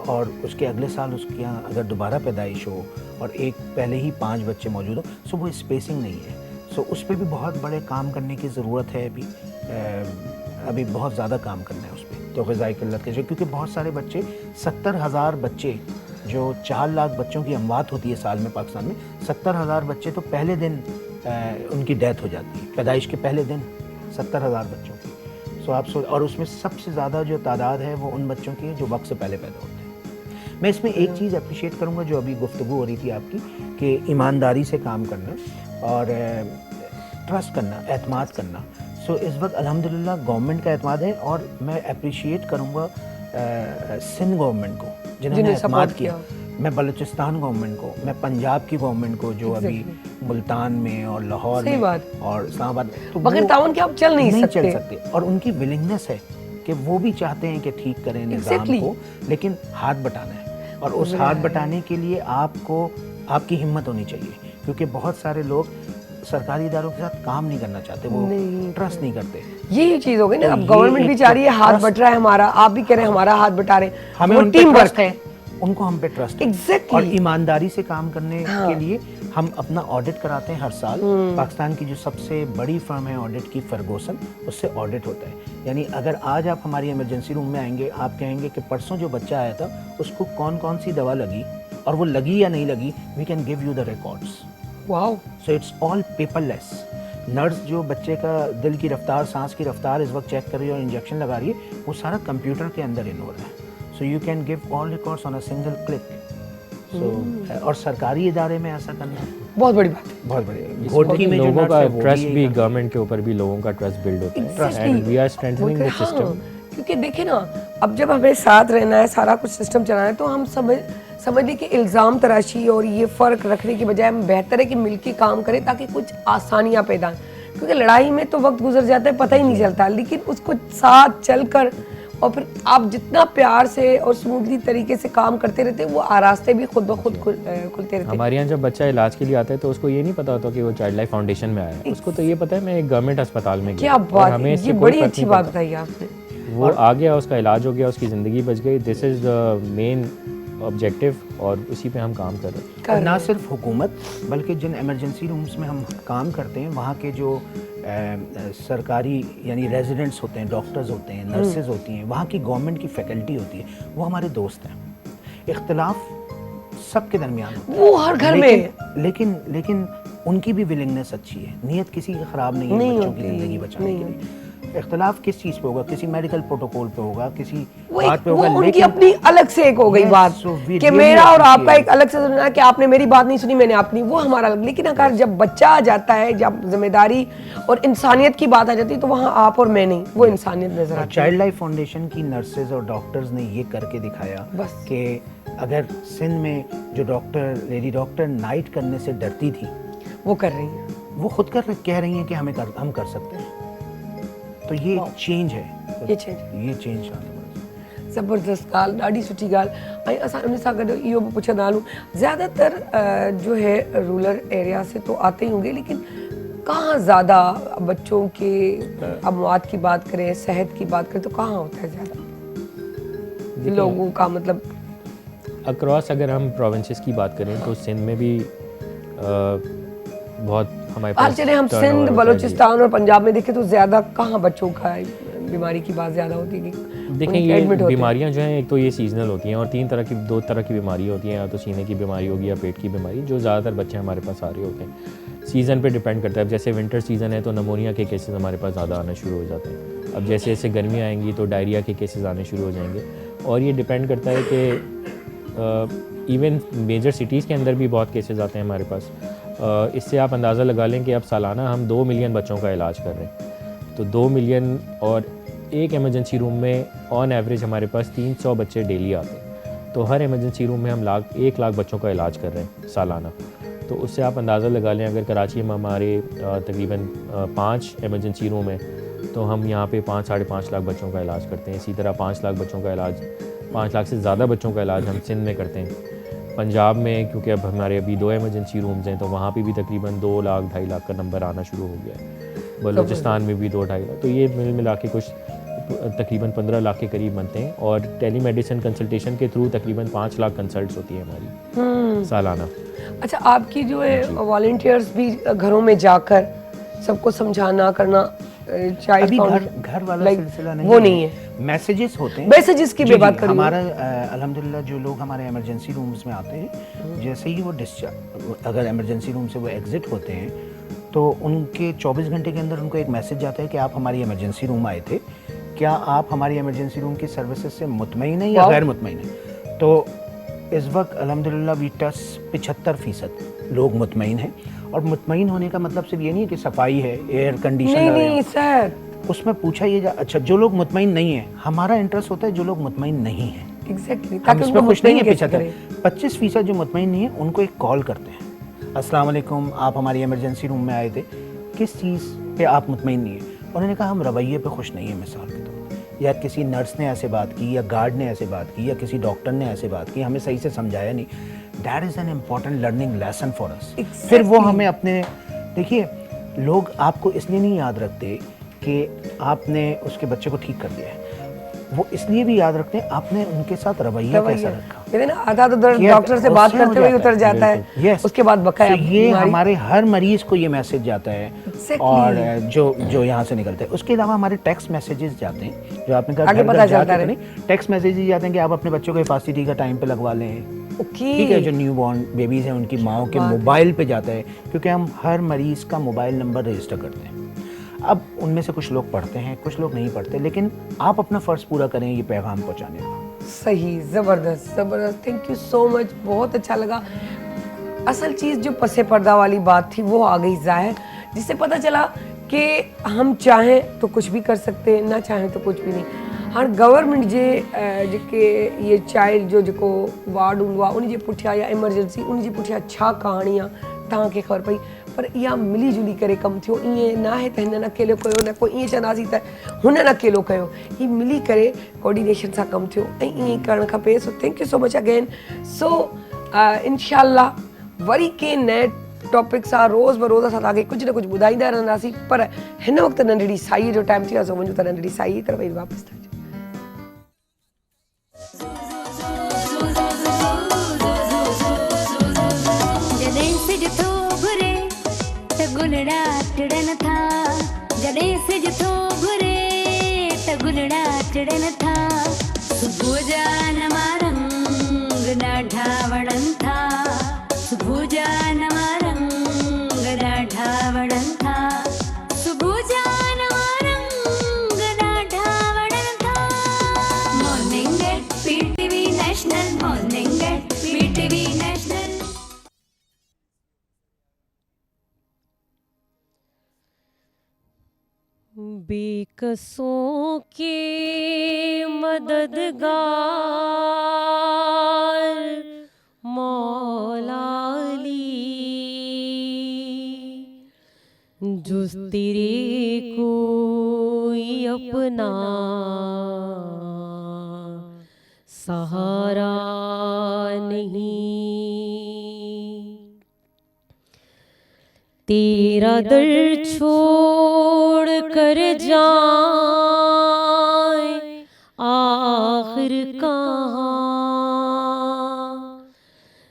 और उसके अगले साल उसके यहाँ अगर दोबारा पैदाइश हो और एक पहले ही 5 बच्चे मौजूद हो, सो वो स्पेसिंग नहीं है। सो उस पर भी बहुत बड़े काम करने की ज़रूरत है। अभी बहुत ज़्यादा काम करना है उस पर, तो ग़िज़ाई क़िल्लत के, क्योंकि बहुत सारे बच्चे 70,000 बच्चे, जो 4 लाख बच्चों की अमवात होती है साल में पाकिस्तान में, 70,000 बच्चे तो पहले दिन उनकी डेथ हो जाती है, पैदाइश के पहले दिन 70,000 बच्चों की। सो आप सोच, और उसमें सबसे ज़्यादा जो तादाद है वो उन बच्चों की है जो वक्त से पहले पैदा होते हैं। मैं इसमें एक चीज़ अप्रिशिएट करूँगा जो अभी गुफ्तगू हो रही थी आपकी, कि ईमानदारी से काम करना और ट्रस्ट करना, एतमाद करना। सो इस वक्त अल्हम्दुलिल्लाह गवर्नमेंट का एतमाद है, और मैं अप्रिशिएट करूँगा सिंध गवर्नमेंट को जिन्होंने एतमाद किया। मैं बलूचिस्तान गवर्नमेंट को, मैं पंजाब की गवर्नमेंट को जो अभी मुल्तान में और लाहौर में और इस्लामाबाद में, तो बगैर ताउन के आप चल नहीं सकते। और उनकी विलिंगनेस है कि वो भी चाहते हैं कि ठीक करें निज़ाम को, लेकिन हाथ बटाना है, और उस हाथ बटाने के लिए आपको आपकी हिम्मत होनी चाहिए, क्योंकि बहुत सारे लोग सरकारी इदारों के साथ काम नहीं करना चाहते, वो ट्रस्ट नहीं करते। यही चीज हो गई ना, अब गवर्नमेंट भी चाह रही है हाथ बट रहा है हमारा, आप भी कह रहे हैं हमारा हाथ बटा रहे हैं, हमें टीम वर्क है, उनको हम पे ट्रस्ट है। एग्जैक्टली। और ईमानदारी से काम करने के लिए हम अपना ऑडिट कराते हैं हर साल। पाकिस्तान की जो सबसे बड़ी फर्म है ऑडिट की, फर्गूसन, उससे ऑडिट होता है। यानी अगर आज आप हमारी इमरजेंसी रूम में आएंगे, आप कहेंगे कि परसों जो बच्चा आया था उसको कौन कौन सी दवा लगी और वो लगी या नहीं लगी, we can give you the records. Wow. So it's all paperless. Nurse जो बच्चे का दिल की रफ्तार, सांस की रफ्तार इस वक्त चेक कर रही है और इंजेक्शन लगा रही है, वो सारा कंप्यूटर के अंदर इन्वॉल्व है। So you can give all records on a single click. So और सरकारी इदारे में ऐसा करना बहुत बड़ी बात है, बहुत बड़ी। घोटकी में जो लोगों नर्स का है, वो ट्रस्ट भी, यही करती है। गवर्नमेंट के ऊपर भी लोगों का ट्रस्ट बिल्ड होता है, Exactly. And we are strengthening the हाँ, सिस्टम। क्योंकि देखिए ना, अब जब हमें साथ रहना है, सारा कुछ सिस्टम चलाना है, तो हम समझने कि इल्ज़ाम तराशी और ये फ़र्क रखने की बजाय हम बेहतर है कि मिलके काम करें ताकि कुछ आसानियाँ पैदा हों। क्योंकि लड़ाई में तो वक्त गुजर जाता है, पता ही नहीं चलता, लेकिन उसको साथ चलकर और फिर आप जितना प्यार से और स्मूथली तरीके से काम करते रहते हैं, वो रास्ते भी खुद ब खुद खुलते रहते हैं। हमारे यहाँ जब बच्चा इलाज के लिए आता है तो उसको ये नहीं पता होता कि वो चाइल्ड लाइफ फाउंडेशन में आया है, उसको तो ये पता है मैं एक गवर्नमेंट अस्पताल में क्या बात है, ये बड़ी अच्छी बात बताई आपने। वो आ गया, उसका इलाज हो गया, उसकी ज़िंदगी बच गई। This is the main objective, और उसी पे हम काम कर रहे हैं। और ना सिर्फ हुकूमत, बल्कि जिन इमरजेंसी रूम्स में हम काम करते हैं, वहाँ के जो सरकारी यानी रेजिडेंट्स होते हैं, डॉक्टर्स होते हैं, नर्सेज होती हैं, वहाँ की गवर्नमेंट की फैकल्टी होती है, वो हमारे दोस्त हैं। इख्तिलाफ सबके दरमियान होता है, वो हर घर में, लेकिन उनकी भी विलिंगनेस अच्छी है, नीयत किसी की ख़राब नहीं है बच्चों की ज़िंदगी बचाने के लिए। इख्तिलाफ किस चीज़ पे होगा, किसी मेडिकल प्रोटोकॉल पे होगा, किसी बात पे होगा, वो उनकी लेकिन अपनी अलग से एक हो गई बात कि मेरा और आपका एक अलग से सुनना, कि आपने मेरी बात नहीं सुनी, मैंने आपकी, वो हमारा अलग। लेकिन अगर जब बच्चा आ जाता है, जब जिम्मेदारी और इंसानियत की बात आ जाती है, तो वहाँ आप और मैं नहीं, वो इंसानियत नजर आती है। चाइल्ड लाइफ फाउंडेशन की नर्सेज और डॉक्टर्स ने ये करके दिखाया कि अगर सिंध में जो लेडी डॉक्टर नाइट करने से डरती थी, वो कर रही है, वो खुद कह रही हैं कि हम कर सकते हैं। तो ये चेंज है, ये चेंज ज़बरदस्त ॻाल्हि, ॾाढी सुठी ॻाल्हि। ऐं असां उन सां गॾु इहो बि पुछंदा हलूं, ज़्यादातर जो है रूरल एरिया से तो आते ही होंगे, लेकिन कहाँ ज़्यादा बच्चों के अमवात की बात करें, सेहत की बात करें, तो कहाँ होता है ज़्यादा लोगों का, मतलब अक्रॉस अगर हम प्रोविंसेस की बात करें तो सिंध में भी बहुत हमारे पास, चले हम सिंध, बलूचिस्तान और पंजाब में देखें तो ज़्यादा कहाँ बच्चों का बीमारी की बात ज़्यादा होती है? देखें, ये बीमारियां जो हैं, एक तो ये सीजनल होती हैं और दो तरह की बीमारी होती हैं, या तो सीने की बीमारी होगी या पेट की बीमारी, जो ज़्यादातर बच्चे हमारे पास आ रहे होते हैं। सीज़न पे डिपेंड करता है। जैसे विंटर सीज़न है तो नमोनिया के केसेस हमारे पास ज़्यादा आना शुरू हो जाते हैं। अब जैसे जैसे गर्मी आएंगी तो डायरिया के केसेस आने शुरू हो जाएंगे, और ये डिपेंड करता है कि इवन मेजर सिटीज़ के अंदर भी बहुत केसेस आते हैं हमारे पास। इससे आप अंदाज़ा लगा लें कि अब सालाना हम 2 मिलियन बच्चों का इलाज कर रहे हैं, तो 2 मिलियन, और एक इमरजेंसी रूम में ऑन एवरेज हमारे पास 300 बच्चे डेली आते हैं, तो हर इमरजेंसी रूम में हम 1 लाख बच्चों का इलाज कर रहे हैं सालाना। तो उससे आप अंदाज़ा लगा लें, अगर कराची में हमारे तकरीबन 5 इमरजेंसी रूम है, तो हम यहाँ पे 5-5.5 लाख बच्चों का इलाज करते हैं। इसी तरह 5 लाख बच्चों का इलाज, 5 लाख से ज़्यादा बच्चों का इलाज हम सिंध में करते हैं। पंजाब में क्योंकि अब हमारे अभी 2 इमरजेंसी रूम्स हैं, तो वहाँ पे भी तकरीबन 2 लाख 2.5 लाख का नंबर आना शुरू हो गया है। बलूचिस्तान में भी 2-2.5 लाख। तो ये मिला के कुछ तकरीबन 15 लाख के करीब बनते हैं और टेली मेडिसिन कंसल्टेशन के थ्रू तकरीबन 5 लाख कंसल्ट्स होती है हमारी सालाना। अच्छा, आपकी जो है वॉलंटियर्स भी घरों में जाकर सबको समझाना करना, चाइल्ड अभी घर वाला सिलसिला नहीं वो नहीं है, मैसेजेस होते हैं। मैसेजेस की भी बात करूँ। हमारा अल्हम्दुलिल्लाह जो लोग हमारे इमरजेंसी रूम्स में आते हैं, जैसे ही वो डिस्चार्ज, अगर इमरजेंसी रूम से वो एग्जिट होते हैं तो उनके 24 घंटे के अंदर उनको एक मैसेज जाता है कि आप हमारी इमरजेंसी रूम आए थे, क्या आप हमारी इमरजेंसी रूम की सर्विसेज से मुतमईन हैं या गैर मुतमईन हैं। तो इस वक्त अल्हम्दुलिल्लाह वी टच 75% लोग मुतमईन हैं। और मुतमईन होने का मतलब सिर्फ ये नहीं है कि सफाई है, एयर कंडीशन नहीं सर, उसमें पूछा ये अच्छा जो लोग मुतमईन नहीं है, हमारा इंटरेस्ट होता है जो लोग मुतमईन नहीं है। एग्जैक्टली, हम इसमें खुश नहीं है। 25% जो मुतमईन नहीं है उनको एक कॉल करते हैं, अस्सलाम वालेकुम, आप हमारी इमरजेंसी रूम में आए थे, किस चीज़ पे आप मुतमईन नहीं है। उन्होंने कहा हम रवैये पे खुश नहीं है, मिसाल के तौर, या किसी नर्स ने ऐसे बात की, या गार्ड ने ऐसे बात की, या किसी डॉक्टर ने ऐसे बात की, हमें सही से समझाया नहीं। That is an important learning lesson for us. फिर वो हमें अपने, देखिए लोग आपको इसलिए नहीं याद रखते कि आपने उसके बच्चे को ठीक कर दिया है, वो इसलिए भी याद रखते हैं आपने उनके साथ रवैया कैसा रखा। कहते ना आधा तो डॉक्टर से बात करते हुए उतर जाता है, yes. उसके बाद बकाया। तो ये हमारे हर मरीज को ये मैसेज जाता है और जो यहाँ से निकलता है। उसके अलावा हमारे टेक्स्ट मैसेजेस जाते हैं, जो आपने कहा आगे पता चलता है, नहीं टेक्स्ट मैसेजेस जाते हैं कि आप अपने बच्चों को हिफाजती टीका टाइम पे लगवा लें। ठीक है, जो न्यू बॉर्न बेबीज हैं उनकी माओ के मोबाइल पे जाता है, क्योंकि हम हर मरीज का मोबाइल नंबर रजिस्टर करते हैं। अब उनमें से कुछ लोग पढ़ते हैं, कुछ लोग नहीं पढ़ते, लेकिन आप अपना फ़र्ज़ पूरा करें ये पैगाम पहुंचाने का। सही, ज़बरदस्त ज़बरदस्त, थैंक यू सो मच, बहुत अच्छा लगा। असल चीज़ जो पसे पर्दा वाली बात थी वो आ गई ज़ाहिर, जिससे पता चला कि हम चाहें तो कुछ भी कर सकते हैं, ना चाहें तो कुछ भी नहीं। हाँ, गवर्नमेंट जेके ये चाइल्ड जो वार्ड हूंदो आहे उन जे पुठियां या इमरजेंसी उन जे पुठियां छा कहाणी आहे तव्हांखे ख़बर पई, पर इहा मिली जुली करे कमु थियो। ईअं न आहे त हिननि अकेलो कयो, न को ईअं चवंदासीं त हुननि अकेलो कयो, हीअ मिली करे कोऑर्डिनेशन सां कमु थियो ऐं ईअं ई करणु खपे। So thank you so much again. So इंशाअल्लाह वरी कंहिं नए टॉपिक सां रोज़ बरोज़ असां तव्हांखे कुझु न कुझु ॿुधाईंदा रहंदासीं, पर हिन वक़्तु नंढड़ी साईअ जो टाइम थियो आहे, सो वञूं था नंढड़ी साईअ तरफ़ वरी वापसि था। जॾहिं सिज थो घुरे त गुलड़ा टिड़न था, जॾहिं सिज थो घुरे त गुलड़ा टिड़न था, सुबुह जा नवा रंग ॾाढा वणनि था, सुबुह जा नवा रंग ॾाढा वणनि था, सुबुह जा नवा रंग ॾाढा वणनि था। Morning at PTV national, morning at PTV national. बेकसों के मददगार मौला अली, जो तेरे कोई अपना सहारा नहीं, तेरा दर छोड़ कर जाए आखिर कहाँ,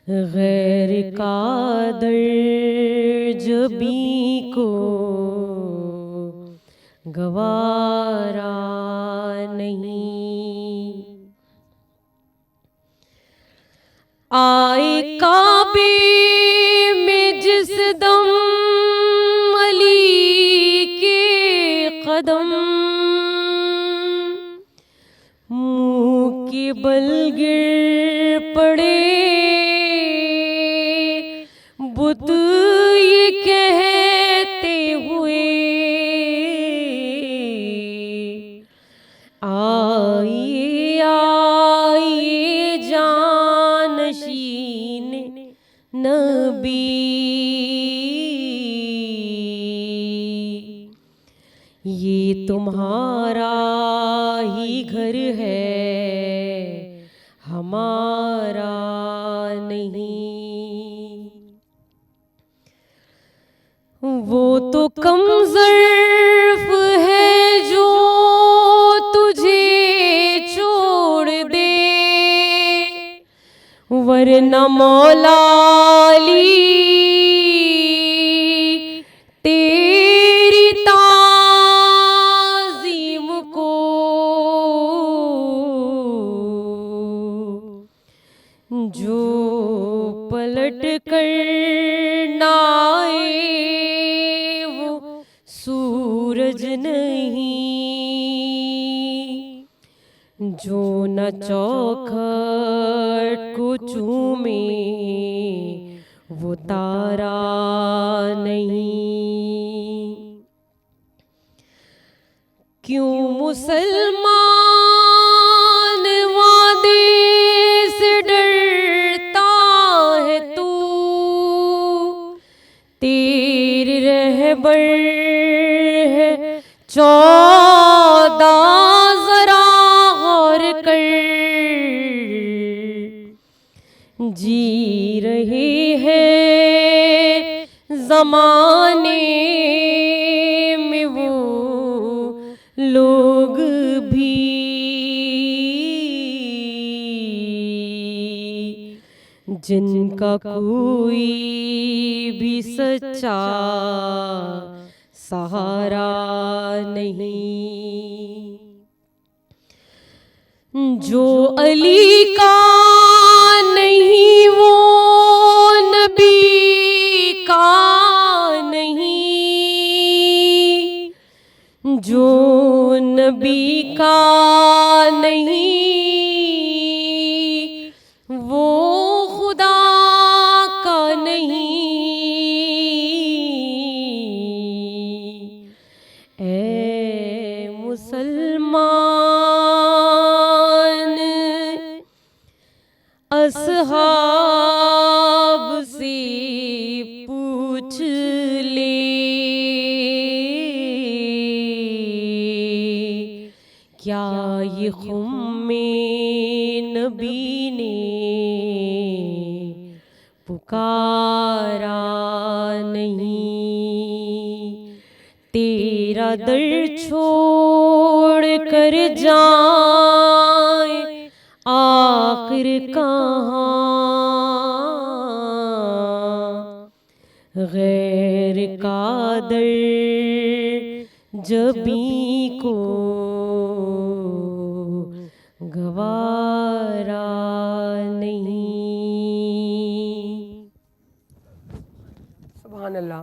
गैर का दर जबी को गवारा नहीं। आए काबे में जिस दम अली के कदम, मुँह के बल गिर पड़े बुत ये कहते हुए, आइए आइए जानशीन नबी, ये तुम्हारा ही घर है हमारा नहीं। वो तो कम ज़र्फ़ है जो तुझ वरना मौला अली तेरी ताज़ीम को जो पलट कर ना आए वो सूरज नहीं, जो न चौखट को चूमे वो तारा नहीं। क्यों मुसलमान वादे से डरता है तू, तेरे रहबर है 14 जरा गौर कर। जी रहे हैं जमाने में वो लोग भी जिनका कोई भी सच्चा सहारा नहीं। जो अली का नहीं वो नबी का नहीं, जो नबी का नहीं वो खुदा का नहीं। ऐ मुसलमान असहाब से पूछ ले, क्या ये खुम्मे नबी ने पुकारा नहीं। तेरा दर छोड़ कर जाए आखिर कहाँ, गैर का दर जबी को गवारा नहीं। सुभान अल्लाह।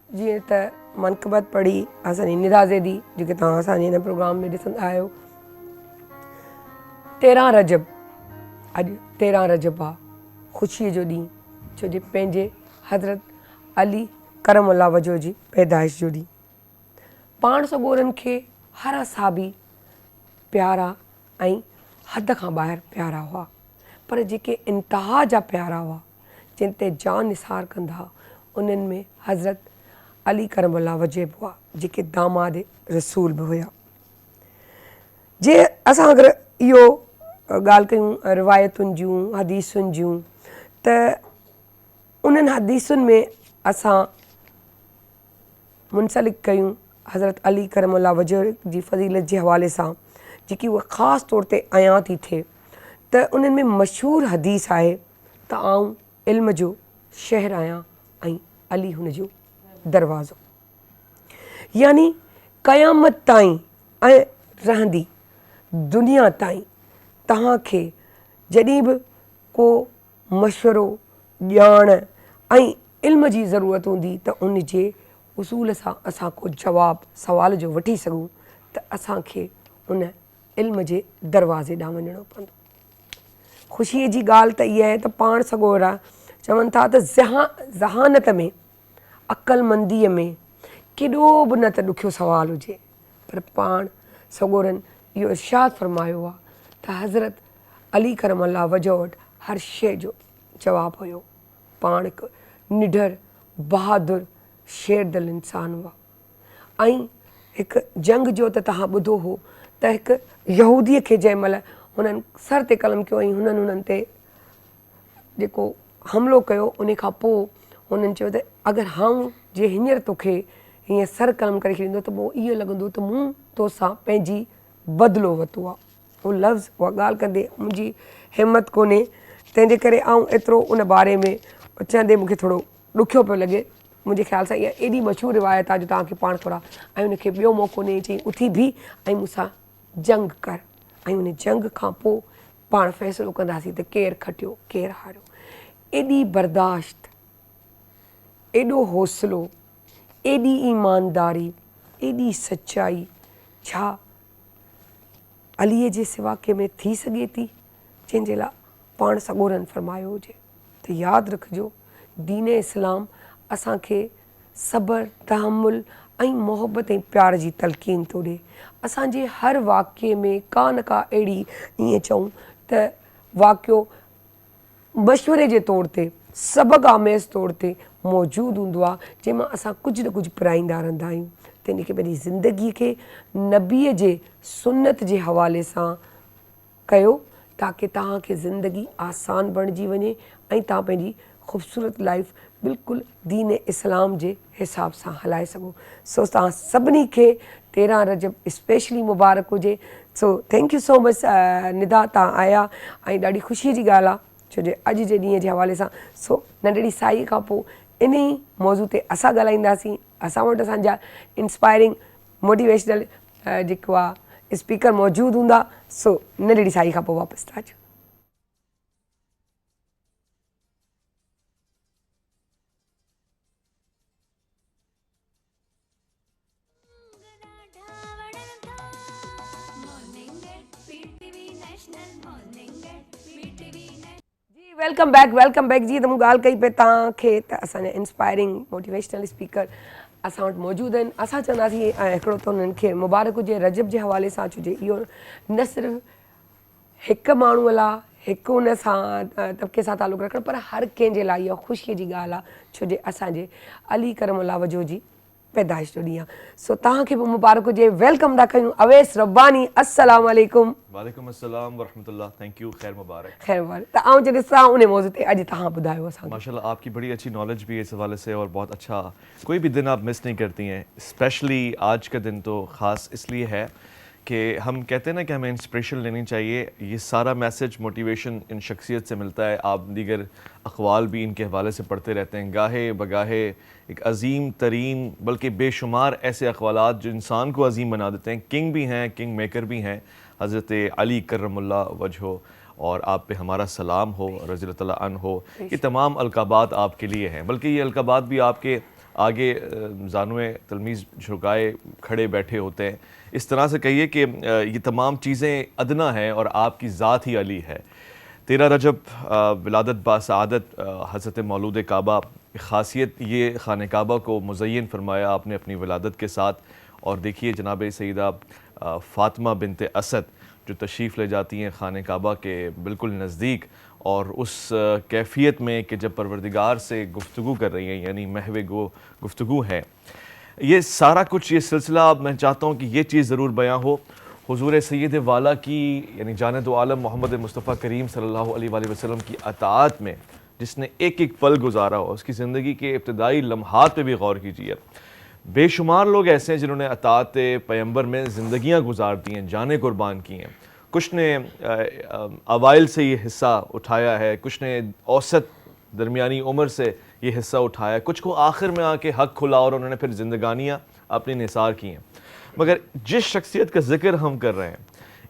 जीअं त मनक़बत पढ़ी असांजी निराज़े दी जेके तव्हां असांजे हिन प्रोग्राम में ॾिसंदा आहियो। 13 रजब, अॼु 13 रजब आहे, ख़ुशीअ जो ॾींहुं, छो जो पंहिंजे हज़रत अली करमुल्लाह वजह जी पैदाइश जो ॾींहुं। पाण सॻोरनि खे हर साबी प्यारा ऐं हद खां ॿाहिरि प्यारा हुआ, पर जेके इंतिहा जा प्यारा हुआ जिन ते जान निसार कंदा उन्हनि में हज़रत अली करमुल्लाह वजह बि हुआ, जेके दामाद रसूल बि हुया। जे असां अगरि इहो ॻाल्हि कयूं रिवायतुनि जूं हदीसुनि जूं, त उन्हनि हदीसुनि में असां मुंसलिक कयूं हज़रत अली करमुल्लाह वजह जी फ़ज़ीलत जे हवाले सां, जेकी उहा ख़ासि तौर ते अयां थी थिए, त उन्हनि में मशहूरु हदीस आहे त आऊं इल्म जो शहर आहियां ऐं अली हुन जो दरवाज़ो। यानी क़यामत ताईं ऐं रहंदी दुनिया ताईं तव्हांखे जॾहिं बि को मशवरो ॼाण ऐं इल्म जी ज़रूरत हूंदी त उन जे उसूल सां असां को जवाबु सवाल जो वठी सघूं, त असांखे उन इल्म जे दरवाज़े ॾांहुं वञिणो पवंदो। ख़ुशीअ जी ॻाल्हि त इहा आहे त पाण सॻोरा चवनि था त ज़हानत में अक़लमंदीअ में केॾो बि न त ॾुखियो सुवालु हुजे, पर पाण सॻोरनि इहो इरशाद फ़रमायो आहे त हज़रत अली करमुल्लाह वजह वटि हर शइ जो जवाबु हुयो। पाण हिकु निडर बहादुर शेरदिल इंसानु हुआ। ऐं हिकु जंग जो त तव्हां ॿुधो हो त हिकु यहूदीअ खे जंहिं महिल हुननि सर ते कलम कयो ऐं हुननि ते जेको हमिलो कयो, उन खां पोइ हुननि चयो त अगरि हाऊं जे हींअर तोखे हीअं सर कलम करे छॾींदो त पोइ इहो लॻंदो त मूं तोसां पंहिंजी बदिलो वरितो आहे। उहो लफ़्ज़ उहा ॻाल्हि कंदे मुंहिंजी हिमत कोन्हे, तंहिंजे करे आउं एतिरो उन बारे में चवंदे मूंखे थोरो ॾुखियो पियो लॻे। मुंहिंजे ख़्याल सां इहा एॾी मशहूरु रिवायत आहे जो तव्हांखे पाण थोरा ऐं उनखे ॿियो मौक़ो ॾिनी, चई उथी बि ऐं मूंसां जंग कर, ऐं उन जंग खां पोइ पाण फ़ैसिलो कंदासीं त केरु खटियो केरु हारियो। एॾी बर्दाश्त, एॾो हौसलो, एॾी ईमानदारी, एॾी सचाई छा अलीअ जे सिवा कंहिंमें थी सघे थी, जंहिंजे लाइ पाण सॻोरनि फरमायो हुजे। त यादि रखिजो, दीन इस्लाम असांखे सब्र, तहमुल ऐं मोहबत ऐं प्यार जी तलक़ीन थो ॾिए। असांजे हर वाक़िए में का न का अहिड़ी, ईअं चऊं त वाक़ियो मशवरे जे तौर ते, सबक़ आमेज़ तौर ते मौजूदु हूंदो आहे, जंहिंमां असां कुझु न कुझु पिराईंदा रहंदा आहियूं। त इनखे पंहिंजी ज़िंदगीअ खे नबीअ जे सुन्नत जे हवाले सां कयो, ताकी तव्हांखे ज़िंदगी आसान बणिजी वञे ऐं तव्हां पंहिंजी ख़ूबसूरत लाइफ बिल्कुलु दीन इस्लाम जे हिसाब सां हलाए सघो। सो तव्हां सभिनी खे 13 रजब स्पेशली मुबारक हुजे। सो thank you so much Nida, तव्हां आया ऐं ॾाढी ख़ुशीअ जी ॻाल्हि आहे छो जो अॼु जे ॾींहं जे हवाले सां। सो नंढड़ी साई खां पोइ इन ई मौज़ू ते असां ॻाल्हाईंदासीं। असां वटि असांजा इंस्पायरिंग मोटिवेशनल जेको आहे स्पीकर मौजूदु हूंदा। सो नंढड़ी साई खां पोइ वापसि था अचूं। जी वेलकम बैक जी। त मूं ॻाल्हि कई पे तव्हांखे त असांजा इंस्पायरिंग मोटिवेशनल स्पीकर असां वटि मौजूदु आहिनि। असां चवंदासीं ऐं हिकिड़ो त उन्हनि खे मुबारक हुजे रजब जे हवाले सां, छो जो इहो न सिर्फ़ु हिकु माण्हूअ लाइ, हिकु उन सां तबिके सां तालुक़ु रखणु, पर हर कंहिंजे लाइ इहा ख़ुशीअ जी ॻाल्हि आहे, छो जो असांजे अली करमुल्लाह वजो जी पैदाइश जो ॾींहुं आहे। सो तव्हांखे बि मुबारक हुजे। वेलकम था कयूं अवैस रब्बानी। अस्सलाम वालेकुम। वालेकुम अस्सलाम वरहमतुल्लाह। Thank you. खैर मुबारक। खैर मुबारक। त आउं जॾहिं ॾिसां उन मौज़ू ते अॼु तव्हां ॿुधायो असांखे। माशाल्लाह आपकी बड़ी अच्छी नॉलेज भी है इस हवाले से और बहुत अच्छा, कोई भी दिन आप मिस नहीं करती हैं। स्पेशली आज का दिन तो ख़ास इसलिए है कि हम कहते हैं ना कि हमें इंस्पिरेशन लेनी चाहिए। ये सारा मैसेज मोटिवेशन इन शख्सियत से मिलता है। आप दीगर अक़वाल भी इनके हवाले से पढ़ते रहते हैं। गाहे बगाहे एक अजीम तरीन बल्कि बेशुमार ऐसे अक़वालात जो इंसान को अजीम बना देते हैं। किंग भी हैं, किंग मेकर भी हैं, हज़रत अली करमुल्लाह वजहो, और आप पे हमारा सलाम हो, रज़ी अल्लाह तआला अन्हु हो। ये तमाम अलक़ाबात आपके लिए हैं, बल्कि ये अलक़ाबात भी आपके आगे ज़ानुए तलमीज़ झुकाए खड़े बैठे होते हैं। इस तरह से कहिए कि ये तमाम चीज़ें अदना हैं और आपकी ज़ात ही अली है। 13 रजब विलादत बासआदत हज़रत मौलूद काबा, ख़ासियत ये ख़ाने काबा को मुज़य्यन फरमाया आपने अपनी विलादत के साथ। और देखिए जनाब सईदा फ़ातिमा बिनते असद जो तशरीफ़ ले जाती हैं ख़ाने काबा के बिल्कुल नज़दीक, और उस कैफ़ियत में कि जब परवरदिगार से गुफ्तगू कर रही हैं, यानी महवे गुफ्तगू है। ये सारा कुछ ये सिलसिला मैं चाहता हूँ कि ये चीज़ ज़रूर बयां हो हुज़ूर सैयद वाला की, यानी जाने दो आलम मोहम्मद मुस्तफ़ा करीम सल्लल्लाहु अलैहि वसल्लम की अताअत में जिसने एक एक पल गुजारा हो, उसकी ज़िंदगी के इब्तदाई लम्हात पे भी गौर कीजिए। बेशुमार लोग ऐसे हैं जिन्होंने अताअत पैगंबर में ज़िंदगियाँ गुजार दी हैं, जानें कुर्बान की हैं। कुछ ने अवाइल से ये हिस्सा उठाया है, कुछ ने औसत दरमियानी उम्र से ये हिस्सा उठाया, कुछ को आखिर में आके हक़ खुला और उन्होंने फिर ज़िंदगानियाँ अपनी निसार की हैं। मगर जिस शख्सियत का ज़िक्र हम कर रहे हैं,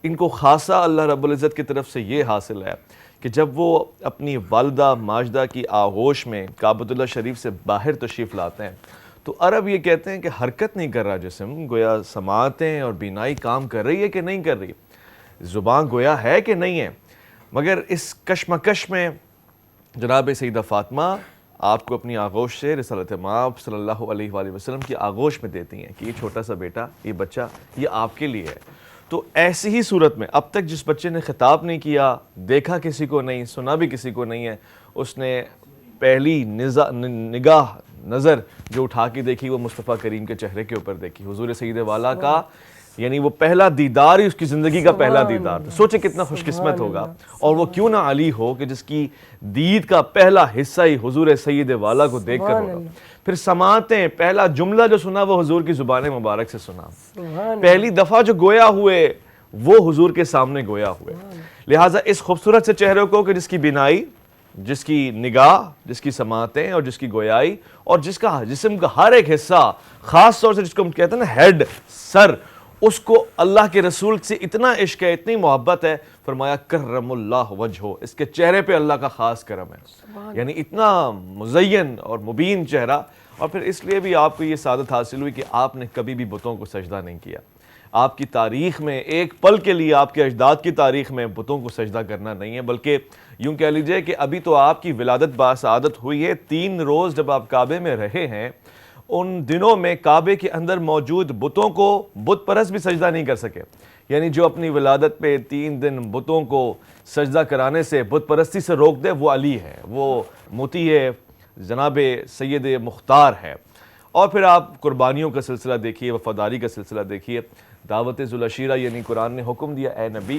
इनको ख़ासा अल्लाह रब्बुल इज़्ज़त की तरफ से ये हासिल है कि जब वो अपनी वालिदा माजदा की आगोश में काबतुल्लाह शरीफ से बाहर तशरीफ़ लाते हैं, तो अरब ये कहते हैं कि हरकत नहीं कर रहा जिस्म, गोया समातें और बीनाई काम कर रही है कि नहीं कर रही, ज़ुबान गोया है कि नहीं है। मगर इस कशमकश में जनाब सईदा फ़ातिमा आपको अपनी आगोश से रिसालत माब सल्लल्लाहु अलैहि वसल्लम की आगोश में देती हैं कि ये छोटा सा बेटा, ये बच्चा, ये आपके लिए है। तो ऐसी ही सूरत में अब तक जिस बच्चे ने खिताब नहीं किया, देखा किसी को नहीं, सुना भी किसी को नहीं है, उसने पहली निगाह नज़र जो उठा के देखी वो मुस्तफ़ा करीम के चेहरे के ऊपर देखी, हुज़ूर सईद वाला का, यानी वो पहला दीदार ही उसकी ज़िंदगी का पहला दीदार था। सोचे कितना खुशकिस्मत होगा, और वो क्यों ना अली हो कि जिसकी दीद का पहला हिस्सा ही हुज़ूर सईद वाला को देख कर होगा। फिर समातें, पहला जुमला जो सुना वो हुज़ूर की ज़ुबान मुबारक से सुना, पहली दफ़ा जो गोया हुए वो हुजूर के सामने गोया हुए। लिहाजा इस खूबसूरत से चेहरे को कि जिसकी बिनाई, जिसकी निगाह, जिसकी समातें और जिसकी गोयाई और जिसका जिस्म का हर एक हिस्सा, खास तौर से जिसको हम कहते हैं ना हेड, सर, उसको अल्लाह के रसूल से इतना इश्क है, इतनी मोहब्बत है, फरमाया करमुल्लाह वजहो, इसके चेहरे पे अल्लाह का खास करम है। यानी इतना मुज़य्यन और मुबीन चेहरा। और फिर इसलिए भी आपको ये सादत हासिल हुई कि आपने कभी भी बुतों को सजदा नहीं किया। आपकी तारीख में एक पल के लिए, आपके अजदाद की तारीख में बुतों को सजदा करना नहीं है, बल्कि यूं कह लीजिए कि अभी तो आपकी विलादत बासादत हुई है। 3 रोज़ जब आप काबे में रहे हैं, उन दिनों में काबे के अंदर मौजूद बुतों को बुत परस्त भी सजदा नहीं कर सके। यानी जो अपनी विलादत पे 3 दिन बुतों को सजदा कराने से, बुत परस्ती से रोक दे, वो अली है, वो मोती है, जनाबे सैयद मुख्तार है। और फिर आप कुर्बानियों का सिलसिला देखिए, वफादारी का सिलसिला देखिए, दावत ज़ुलअशीरा, यानी कुरान ने हुक्म दिया, ए नबी,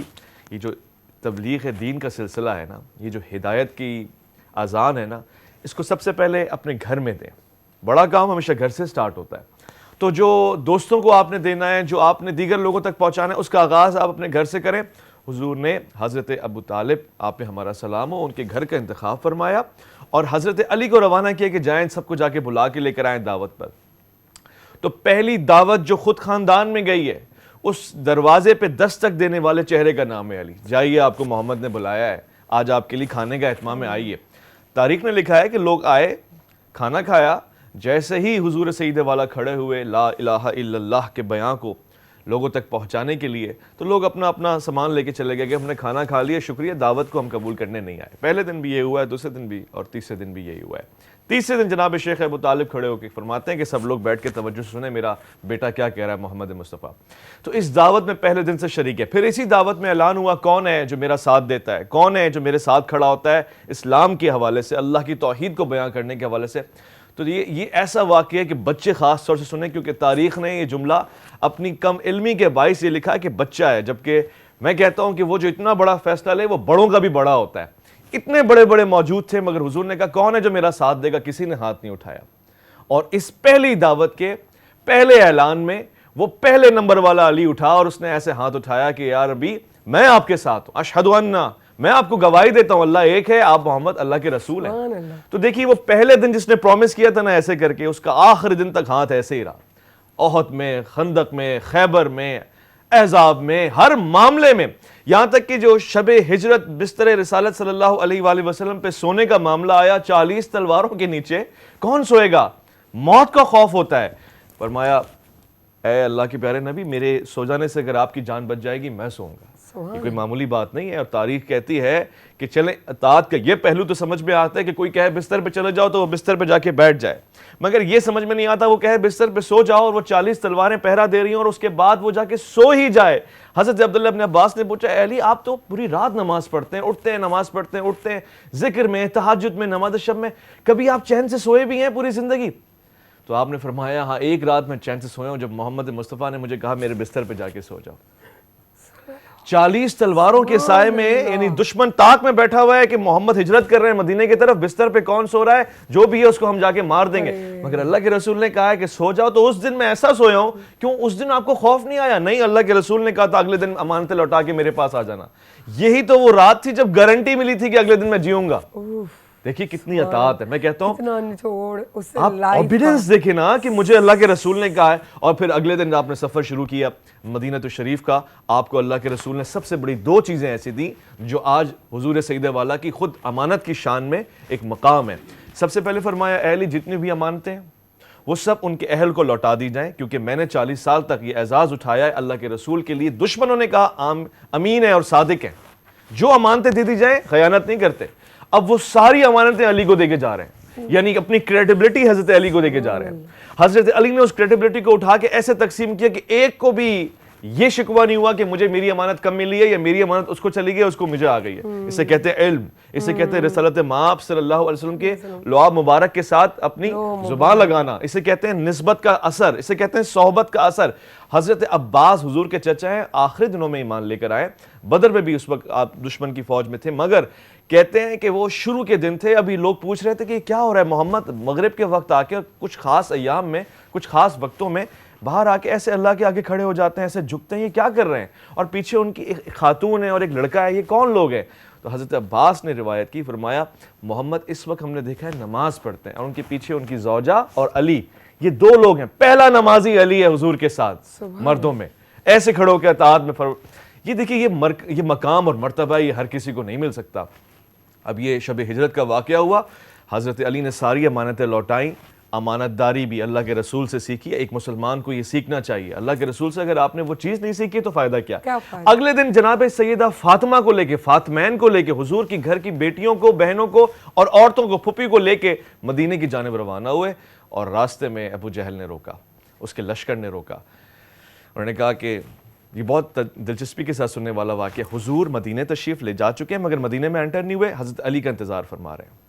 ये जो तबलीग दीन का सिलसिला है ना, ये जो हिदायत की अज़ान है ना, इसको सबसे पहले अपने घर में दें। बड़ा काम हमेशा घर से स्टार्ट होता है। तो जो दोस्तों को आपने देना है, जो आपने दीगर लोगों तक पहुँचाना है, उसका आगाज़ आप अपने घर से करें। हुजूर ने हज़रत अबू तालिब, आप पे हमारा सलाम हो, उनके घर का इंतखाब फरमाया और हज़रत अली को रवाना किया कि जाएँ, सबको जाके बुला के लेकर आएँ दावत पर। तो पहली दावत जो खुद ख़ानदान में गई है, उस दरवाजे पे दस्तक देने वाले चेहरे का नाम है अली। जाइए, आपको मोहम्मद ने बुलाया है, आज आपके लिए खाने का एहतमाम है, आइए। तारीख ने लिखा है कि लोग आए, खाना खाया, जैसे ही हुजूर सईद वाला खड़े हुए ला इलाहा इल्लल्लाह के बयान को लोगों तक पहुंचाने के लिए, तो लोग अपना अपना सामान लेके चले गए कि हमने खाना खा लिया, शुक्रिया, दावत को हम कबूल करने नहीं आए। पहले दिन भी ये हुआ है, दूसरे दिन भी और तीसरे दिन भी यही हुआ है। तीसरे दिन जनाब शेख अबू तालिब खड़े होकर फरमाते हैं कि सब लोग बैठ के तवज्जो से सुने, मेरा बेटा क्या कह रहा है मोहम्मद मुस्तफ़ा। तो इस दावत में पहले दिन से शरीक है। फिर इसी दावत में ऐलान हुआ कौन है जो मेरा साथ देता है, कौन है जो मेरे साथ खड़ा होता है इस्लाम के हवाले से, अल्लाह की तौहीद को बयां करने के हवाले से। तो ये ऐसा वाक़या है कि बच्चे ख़ास तौर से सुने, क्योंकि तारीख़ ने ये जुमला अपनी कम इल्मी के बाइस ये लिखा है कि बच्चा है, जबकि मैं कहता हूँ कि वो जो इतना बड़ा फैसला ले वो बड़ों का भी बड़ा होता है। इतने बड़े बड़े मौजूद थे, मगर हुजूर ने कहा कौन है जो मेरा साथ देगा, किसी ने हाथ नहीं उठाया। और इस पहली दावत के पहले ऐलान में वो पहले नंबर वाला अली उठा और उसने ऐसे हाथ उठाया कि यार अभी मैं आपके साथ हूँ, अशहदु अन्ना, मैं आपको गवाही देता हूं अल्लाह एक है, आप मोहम्मद अल्लाह के रसूल हैं। तो देखिए, वो पहले दिन जिसने प्रॉमिस किया था ना ऐसे करके, उसका आखिरी दिन तक हाथ ऐसे ही रहा। ओहद में, खंदक में, खैबर में, अहज़ाब में, हर मामले में, यहां तक कि जो शबे हिजरत बिस्तर रिसालत सल्लल्लाहु अलैहि वसल्लम पे सोने का मामला आया, 40 तलवारों के नीचे कौन सोएगा, मौत का खौफ होता है। फरमाया, ऐ अल्लाह के प्यारे नबी, मेरे सो जाने से अगर आपकी जान बच जाएगी, मैं सोऊंगा। ये कोई मामूली बात नहीं है। और तारीख कहती है कि चले, अतात का ये पहलू तो समझ में आता है कि कोई कहे बिस्तर पे चले जाओ तो वो बिस्तर पे जाके बैठ जाए, मगर ये समझ में नहीं आता वो कहे बिस्तर पे सो जाओ और वो 40 तलवारें पहरा दे रही हैं और उसके बाद वो जाके सो ही जाए। हज़रत अब्दुल्लाह इब्न अब्बास ने पूछा, अली आप तो पूरी रात नमाज पढ़ते हैं, उठते हैं, नमाज पढ़ते हैं, उठते हैं, जिक्र में, तहज्जुद में, नमाज शब में, कभी आप चैन से सोए भी हैं पूरी जिंदगी? तो आपने फरमाया, हाँ, एक रात में चैन से सोया हूं जब मोहम्मद मुस्तफ़ा ने मुझे कहा मेरे बिस्तर पे जाके सो जाओ। 40 तलवारों के साए में, यानी दुश्मन ताक में बैठा हुआ है कि मोहम्मद हिजरत कर रहे हैं मदीने की तरफ, बिस्तर पे कौन सो रहा है, जो भी है उसको हम जाके मार देंगे। मगर अल्लाह के रसूल ने कहा है कि सो जाओ। तो उस दिन मैं ऐसा सोया हूं, क्यों उस दिन आपको खौफ नहीं आया? नहीं, अल्लाह के रसूल ने कहा था अगले दिन अमानतें लौटा के मेरे पास आ जाना। यही तो वो रात थी जब गारंटी मिली थी कि अगले दिन मैं जीऊंगा। देखिए कितनी अतात है। मैं कहता हूँ आप ऑबिडेंस देखिए ना कि मुझे अल्लाह के रसूल ने कहा है। और फिर अगले दिन आपने सफ़र शुरू किया मदीना तो शरीफ का। आपको अल्लाह के रसूल ने सबसे बड़ी 2 चीज़ें ऐसी दी जो आज हुजूर सईद वाला की खुद अमानत की शान में एक मकाम है। सबसे पहले फरमाया, अहली जितनी भी अमानतें हैं वो सब उनके अहल को लौटा दी जाएं, क्योंकि मैंने 40 साल तक ये एजाज़ उठाया है अल्लाह के रसूल के लिए। दुश्मनों ने कहा अमीन है और सादिक है, जो अमानतें दे दी जाएं खयानत नहीं करते। अब वो सारी अमानतें अली को देके जा रहे हैं, यानी कि अपनी क्रेडिबिलिटी हजरत अली को देके जा रहे हैं। हजरत अली ने उस क्रेडिबिलिटी को उठा के ऐसे तकसीम किया कि एक को भी ये शिकवा नहीं हुआ कि मुझे मेरी अमानत कम मिली है या मेरी अमानत उसको चली गई, उसको मुझे आ गई है। इसे कहते हैं इल्म, इसे कहते हैं रिसालत माप सल्लल्लाहु अलैहि वसल्लम के लुआब मुबारक के साथ अपनी जुबान लगाना। इसे कहते हैं निस्बत का असर, इसे कहते हैं सोहबत का असर। हजरत अब्बास हुजूर के चचा हैं, आखिरी दिनों में ईमान लेकर आए। बदर में भी उस वक्त आप दुश्मन की फौज में थे, मगर कहते हैं कि वो शुरू के दिन थे। अभी लोग पूछ रहे थे कि क्या हो रहा है मोहम्मद, मगरिब के वक्त आके कुछ खास अय्याम में, कुछ खास वक्तों में बाहर आके ऐसे अल्लाह के आगे खड़े हो जाते हैं, ऐसे झुकते हैं, ये क्या कर रहे हैं? और पीछे उनकी एक खातून है और एक लड़का है, ये कौन लोग हैं? तो हज़रत अब्बास ने रिवायत की, फरमाया मोहम्मद इस वक्त हमने देखा है नमाज पढ़ते हैं और उनके पीछे उनकी ज़ौजा और अली, ये 2 लोग हैं। पहला नमाजी अली है हुजूर के साथ मर्दों में, ऐसे खड़े होकर अताअत में। ये देखिए ये मकाम और मर्तबा ये हर किसी को नहीं मिल सकता। अब ये शब हिजरत का वाक़या हुआ, हज़रत अली ने सारी अमानतें लौटाई। अमानतदारी भी अल्लाह के रसूल से सीखी। एक मुसलमान को ये सीखना चाहिए, अल्लाह के रसूल से अगर आपने वो चीज़ नहीं सीखी तो फ़ायदा क्या? अगले दिन जनाब सैयदा फातिमा को लेके, फातमैन को लेके, हुजूर की घर की बेटियों को, बहनों को और औरतों को, फुप्पी को लेके मदीने की जानिब रवाना हुए। और रास्ते में अबू जहल ने रोका, उसके लश्कर ने रोका। उन्होंने कहा कि ये बहुत दिलचस्पी के साथ सुनने वाला वाक़या, हुजूर मदीने तशरीफ़ ले जा चुके हैं मगर मदीने में एंटर नहीं हुए, हज़रत अली का इंतज़ार फरमा रहे हैं।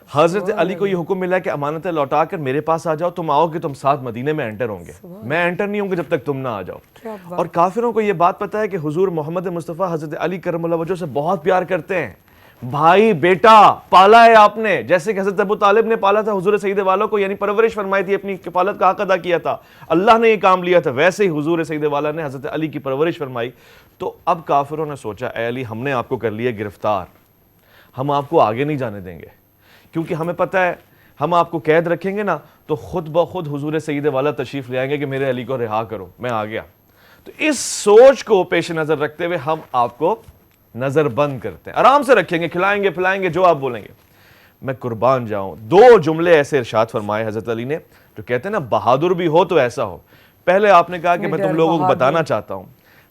हज़रत अली को ये हुक्म मिला कि अमानतें लौटा कर मेरे पास आ जाओ, तुम आओगे तुम साथ मदीने में एंटर होंगे, मैं एंटर नहीं होंगे जब तक तुम ना आ जाओ। और काफिरों को ये बात पता है कि हुजूर मोहम्मद मुस्तफ़ा हज़रत अली करमुल्लाह वजह से बहुत प्यार करते हैं। भाई बेटा पाला है आपने, जैसे कि हज़रत अबू तालिब ने पाला था हुजूर सईद वाला को, यानी परवरिश फरमाई थी, अपनी किफालत का हक अदा किया था, अल्लाह ने ये काम लिया था, वैसे ही हुजूर सईद वाला ने हज़रत अली की परवरिश फरमाई। तो अब काफिरों ने सोचा, ए अली हमने आपको कर लिया गिरफ्तार, हम आपको आगे नहीं जाने देंगे, क्योंकि हमें पता है हम आपको कैद रखेंगे ना तो खुद ब खुद हुजूर सईद वाला तशरीफ़ ले आएंगे कि मेरे अली को रिहा करो, मैं आ गया। तो इस सोच को पेश नज़र रखते हुए हम आपको नज़र बंद करते हैं, आराम से रखेंगे, खिलाएंगे पिलाएंगे जो आप बोलेंगे। मैं कुर्बान जाऊं, 2 जुमले ऐसे इरशाद फरमाए हज़रत अली ने जो कहते हैं ना बहादुर भी हो तो ऐसा हो। पहले आपने कहा कि मैं तुम लोगों को बताना चाहता हूं,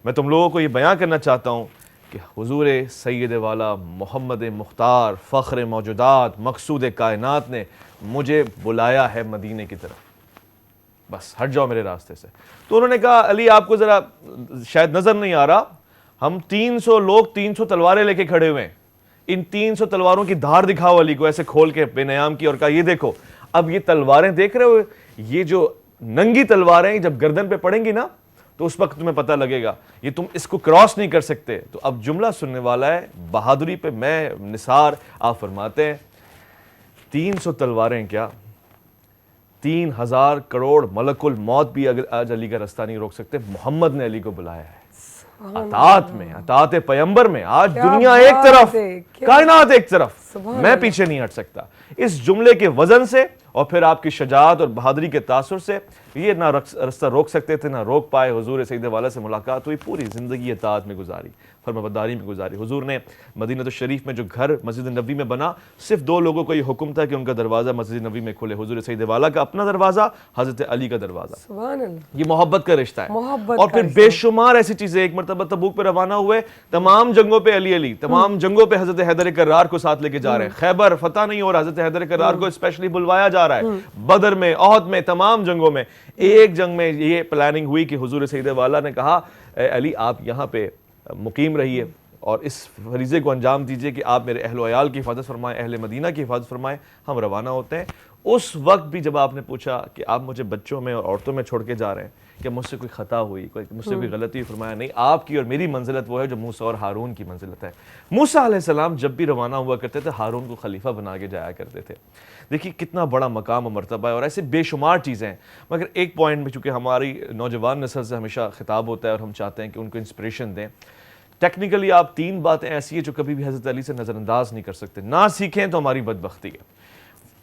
मैं तुम लोगों को ये बयां करना चाहता हूं कि हुजूर सैयद वाला मोहम्मद मुख्तार फ़ख्र मौजूदात मकसूद कायनात ने मुझे बुलाया है मदीने की तरफ, बस हट जाओ मेरे रास्ते से। तो उन्होंने कहा अली आपको ज़रा शायद नज़र नहीं आ रहा, हम 300 लोग 300 तलवारें लेके खड़े हुए हैं, इन 300 तलवारों की धार दिखाओ अली को, ऐसे खोल के बेनयाम की, और कहा ये देखो, अब ये तलवारें देख रहे हो, ये जो नंगी तलवारें जब गर्दन पे पड़ेंगी ना तो उस वक्त तुम्हें पता लगेगा, ये तुम इसको क्रॉस नहीं कर सकते। तो अब जुमला सुनने वाला है बहादुरी पे मैं निसार। आप फरमाते हैं 300 तलवारें क्या, 3000 करोड़ मलकुल मौत भी अगर आज अली का रास्ता नहीं रोक सकते। मोहम्मद ने अली को बुलाया है अतात में, अतात पैगंबर में। आज दुनिया एक तरफ, कायनात एक तरफ, मैं पीछे नहीं हट सकता। इस जुमले के वजन से और फिर आपकी शजाअत और बहादुरी के तासुर से ये ना रास्ता रोक सकते थे, ना रोक पाए। हुजूर सईद वाला से मुलाकात हुई, पूरी ज़िंदगी अतात में गुजारी, फरमाबरदारी में गुजारी। हुजूर ने मदीना शरीफ में जो घर मस्जिद नबी में बना, सिर्फ 2 लोगों को ये हुक्म था कि उनका दरवाज़ा मस्जिद नबी में खुले, हुजूर सईद वाला का अपना दरवाज़ा, हज़रत अली का दरवाज़ा। ये मोहब्बत का रिश्ता है। और फिर बेशुमार ऐसी चीज़ें, एक मरतबा तबूक पे रवाना हुए, तमाम जंगों पे अली अली, तमाम जंगों पे हज़रत हैदर कर्रार को साथ लेके जा रहे हैं। खैबर फतह नहीं हो रहा, हज़रत हैदर कर्रार को स्पेशली बुलवाया जा रहा है। बदर में, ओहद में, तमाम जंगों में। एक जंग में ये प्लानिंग हुई कि हुजूर सईद वाला ने कहा अली आप यहाँ पे मुकीम रहिए और इस फरीज़े को अंजाम दीजिए कि आप मेरे अहल वयाल की हिफाजत फरमाएं, अहल मदीना की हिफाजत फरमाएं। हम रवाना होते हैं। उस वक्त भी जब आपने पूछा कि आप मुझे बच्चों में और औरतों में छोड़ के जा रहे हैं, कि मुझसे कोई ख़ता हुई, कोई मुझसे कोई गलती हुई, फरमाया नहीं, आपकी और मेरी मंजिलत वो है जो मूसा और हारून की मंजिलत है। मूसा अलैहिस्सलाम जब भी रवाना हुआ करते थे, हारून को खलीफा बना के जाया करते थे। देखिए कितना बड़ा मकाम और मर्तबा है, और ऐसे बेशुमार चीज़ें हैं। मगर एक पॉइंट में, चूँकि हमारी नौजवान नस्ल से हमेशा खिताब होता है और हम चाहते हैं कि उनको इंस्पिरेशन दें, टेक्निकली आप 3 बातें ऐसी है जो कभी भी हज़रत अली से नज़रअंदाज नहीं कर सकते। ना सीखें तो हमारी बदबख्ती है।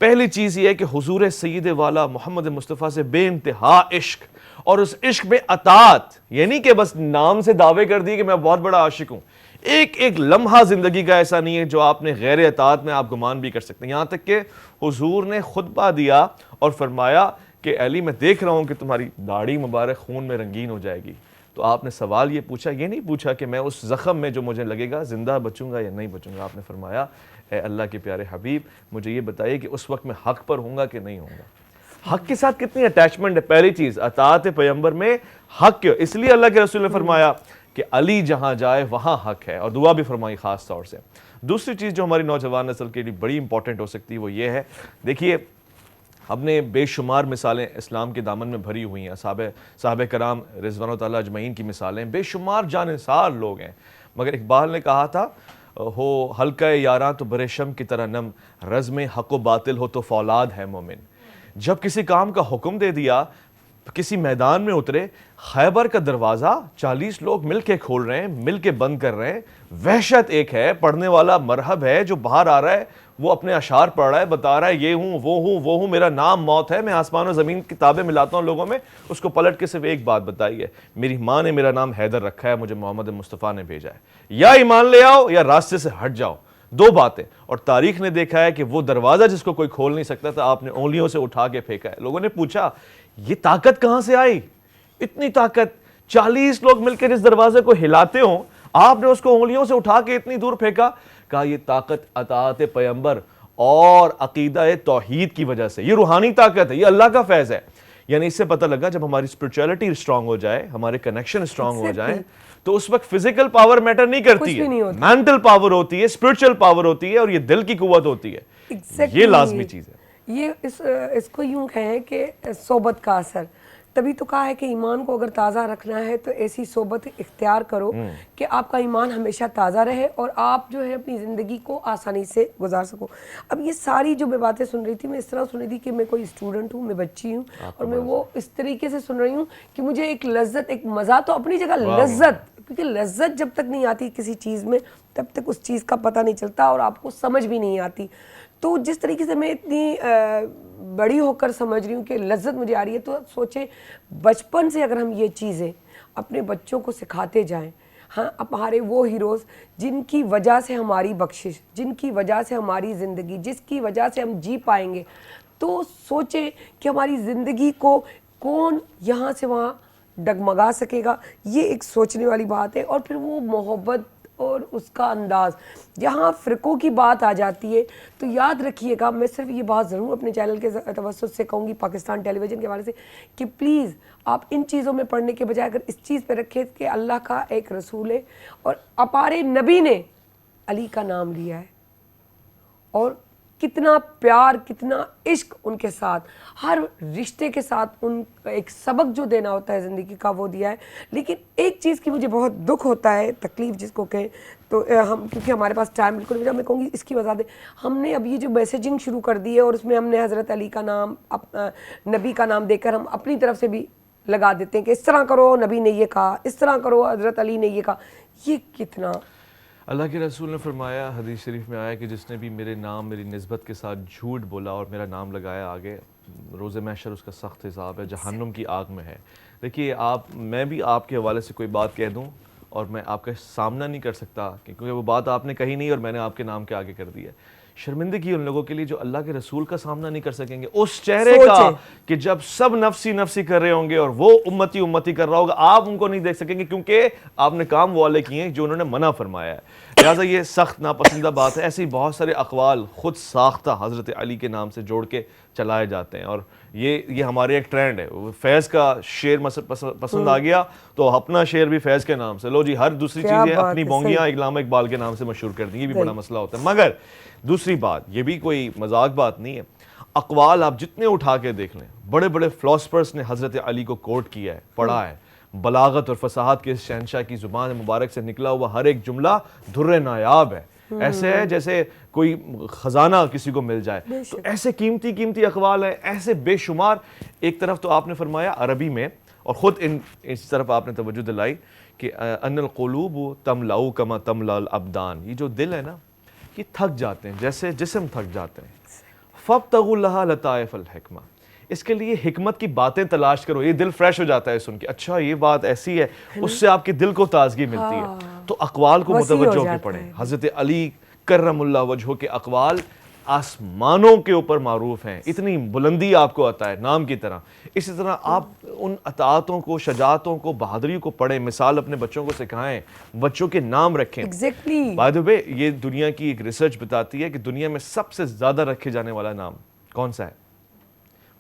पहली चीज़ ये है कि हुजूर सईद वाला मोहम्मद मुस्तफ़ा से बेइंतहा इश्क, और उस इश्क में अतात, यानी कि बस नाम से दावे कर दिए कि मैं बहुत बड़ा आशिक हूँ। एक एक लम्हा ज़िंदगी का ऐसा नहीं है जो आपने गैर अतात में आप गुमान भी कर सकते हैं। यहाँ तक कि हुजूर ने खुतबा दिया और फरमाया कि अली मैं देख रहा हूँ कि तुम्हारी दाढ़ी मुबारक खून में रंगीन हो जाएगी। तो आपने सवाल ये पूछा, ये नहीं पूछा कि मैं उस ज़ख़म में जो मुझे लगेगा ज़िंदा बचूंगा या नहीं बचूंगा। आपने फरमाया ए अल्लाह के प्यारे हबीब, मुझे ये बताइए कि उस वक्त मैं हक़ पर होऊंगा कि नहीं होऊंगा। हक़ के साथ कितनी अटैचमेंट है। पहली चीज़ अतात पैगंबर में हक़, इसलिए अल्लाह के रसूल ने फरमाया कि अली जहाँ जाए वहाँ हक़ है, और दुआ भी फरमाई ख़ास तौर से। दूसरी चीज़ जो हमारी नौजवान नस्ल के लिए बड़ी इंपॉर्टेंट हो सकती है वो ये है, देखिए हमने बेशुमार मिसालें इस्लाम के दामन में भरी हुई हैं। साहबे कराम रिज़वान ताला अजमईन की मिसालें, बेशुमार जानिसार लोग हैं। मगर इकबाल ने कहा था, हो हल्का यारां तो बरे शम की तरह नम, रज़्म हक़ व बातिल हो तो फौलाद है मोमिन। जब किसी काम का हुक्म दे दिया किसी मैदान में उतरे, खैबर का दरवाज़ा 40 लोग मिल के खोल रहे हैं, मिल के बंद कर रहे हैं। वहशत एक है, पढ़ने वाला मरहब है जो बाहर आ रहा है, वो अपने अशार पढ़ रहा है, बता रहा है ये हूँ वो हूँ, मेरा नाम मौत है, मैं आसमान और ज़मीन किताबें मिलाता हूँ लोगों में। उसको पलट के सिर्फ एक बात बताई है, मेरी माँ ने मेरा नाम हैदर रखा है, मुझे मोहम्मद मुस्तफ़ा ने भेजा है, या ईमान ले आओ या रास्ते से हट जाओ, दो बातें। और तारीख ने देखा है कि वो दरवाज़ा जिसको कोई खोल नहीं सकता था, आपने उंगलियों से उठा के फेंका है। लोगों ने पूछा ये ताकत कहाँ से आई, इतनी ताकत, 40 लोग मिलकर इस दरवाजे को हिलाते हो, आपने उसको उंगलियों से उठा के इतनी दूर फेंका। कहा ये ताकत अताअत पैगंबर और अकीदा तौहीद की वजह से, ये रूहानी ताकत है, ये अल्लाह का फैज़ है। यानी इससे पता लगा जब हमारी स्पिरिचुअलिटी स्ट्रांग हो जाए, हमारे कनेक्शन स्ट्रांग हो जाए, तो उस वक्त फिजिकल पावर मैटर नहीं करती है, मेंटल पावर होती है, स्पिरिचुअल पावर होती है, और ये दिल की कुव्वत होती है। ये लाजमी चीज़ है। ये इसको यूं कहें कि सोबत का असर, तभी तो कहा है कि ईमान को अगर ताज़ा रखना है तो ऐसी सोबत इख्तियार करो कि आपका ईमान हमेशा ताज़ा रहे और आप जो है अपनी ज़िंदगी को आसानी से गुजार सको। अब ये सारी जो मैं बातें सुन रही थी, मैं इस तरह सुन रही थी कि मैं कोई स्टूडेंट हूँ, मैं बच्ची हूँ, और मैं वो इस तरीके से सुन रही हूँ कि मुझे एक लज्जत, एक मज़ा तो अपनी जगह लज्जत, क्योंकि लज्जत जब तक नहीं आती किसी चीज़ में तब तक उस चीज़ का पता नहीं चलता और आपको समझ भी नहीं आती। तो जिस तरीके से मैं इतनी बड़ी होकर समझ रही हूँ कि लज्जत मुझे आ रही है, तो सोचे बचपन से अगर हम ये चीज़ें अपने बच्चों को सिखाते जाएं, हाँ, हमारे वो हीरोज़ जिनकी वजह से हमारी बख्शिश, जिनकी वजह से हमारी ज़िंदगी, जिसकी वजह से हम जी पाएंगे, तो सोचे कि हमारी ज़िंदगी को कौन यहाँ से वहाँ डगमगा सकेगा। ये एक सोचने वाली बात है। और फिर वो मोहब्बत और उसका अंदाज़, जहाँ फ़िरक़ों की बात आ जाती है तो याद रखिएगा, मैं सिर्फ ये बात ज़रूर अपने चैनल के तवज्जुह से कहूँगी, पाकिस्तान टेलीविज़न के हवाले से, कि प्लीज़ आप इन चीज़ों में पढ़ने के बजाय अगर इस चीज़ पे रखें कि अल्लाह का एक रसूल है और अपारे नबी ने अली का नाम लिया है, और कितना प्यार, कितना इश्क उनके साथ, हर रिश्ते के साथ उन एक सबक जो देना होता है ज़िंदगी का वो दिया है। लेकिन एक चीज़ की मुझे बहुत दुख होता है, तकलीफ़ जिसको कहें, तो हम, क्योंकि हमारे पास टाइम बिल्कुल नहीं, मैं कहूँगी इसकी वजह से हमने अब ये जो मैसेजिंग शुरू कर दी है और उसमें हमने हज़रत अली का नाम, नबी का नाम देकर हम अपनी तरफ से भी लगा देते हैं कि इस तरह करो, नबी ने ये कहा, इस तरह करो, हज़रत अली ने ये कहा। ये कितना, अल्लाह के रसूल ने फरमाया, हदीस शरीफ में आया कि जिसने भी मेरे नाम, मेरी निस्बत के साथ झूठ बोला और मेरा नाम लगाया आगे, रोज़े महशर उसका सख्त हिसाब है, जहन्नुम की आग में है। देखिए मैं भी आपके हवाले से कोई बात कह दूं और मैं आपका सामना नहीं कर सकता, क्योंकि वो बात आपने कही नहीं और मैंने आपके नाम के आगे कर दी है। शर्मिंदगी उन लोगों के लिए जो अल्लाह के रसूल का सामना नहीं कर सकेंगे, उस चेहरे का कि जब सब नफसी नफसी कर रहे होंगे और वो उम्मती उम्मती कर रहा होगा, आप उनको नहीं देख सकेंगे, क्योंकि आपने काम वो वाले किए हैं जो उन्होंने मना फरमाया है। लिहाजा ये सख्त नापसंदा बात है। ऐसे ही बहुत सारे अकवाल खुद साख्ता हज़रत अली के नाम से जोड़ के चलाए जाते हैं, और ये हमारे एक ट्रेंड है। फैज़ का शेर पसंद आ गया तो अपना शेर भी फैज़ के नाम से, लो जी, हर दूसरी चीज़ें अपनी बोंगियाँ इल्लामा इकबाल के नाम से मशहूर कर दी, ये भी बड़ा मसला होता है। मगर दूसरी बात, ये भी कोई मजाक बात नहीं है, अकवाल आप जितने उठा के देख लें, बड़े बड़े फ़िलासफ़र्स ने हज़रत अली को कोट किया है, पढ़ा है। बलागत और फसाहत के शहंशाह की ज़ुबान मुबारक से निकला हुआ हर एक जुमला दुर्रे नायाब है। ऐसे है जैसे कोई ख़जाना किसी को मिल जाए। तो ऐसे कीमती कीमती अकवाल हैं, ऐसे बेशुमार। एक तरफ तो आपने फरमाया अरबी में, और ख़ुद इस तरफ आपने तवज्जो दिलाई कि अन्नल क़ुलूब तमलाउ कमा तमलाल अबदान, ये जो दिल है ना, ये थक जाते हैं जैसे जिस्म थक जाते हैं। फ़ब्तगुल्लहा लताइफ़ल हिकमा, इसके लिए हिकमत की बातें तलाश करो। ये दिल फ्रेश हो जाता है सुन के, अच्छा ये बात ऐसी है, उससे आपके दिल को ताजगी मिलती है। तो अकवाल को मुतवज्जो होकर पढ़ें। हज़रत अली करमुल्लाह वजहो के अकवाल आसमानों के ऊपर मारूफ हैं, इतनी बुलंदी आपको आता है नाम की तरह। इसी तरह आप उन अताअतों को, शजाअतों को, बहादुरी को पढ़ें, मिसाल अपने बच्चों को सिखाएं, बच्चों के नाम रखें। बाय द वे, ये दुनिया की एक रिसर्च बताती है कि दुनिया में सबसे ज़्यादा रखे जाने वाला नाम कौन सा है?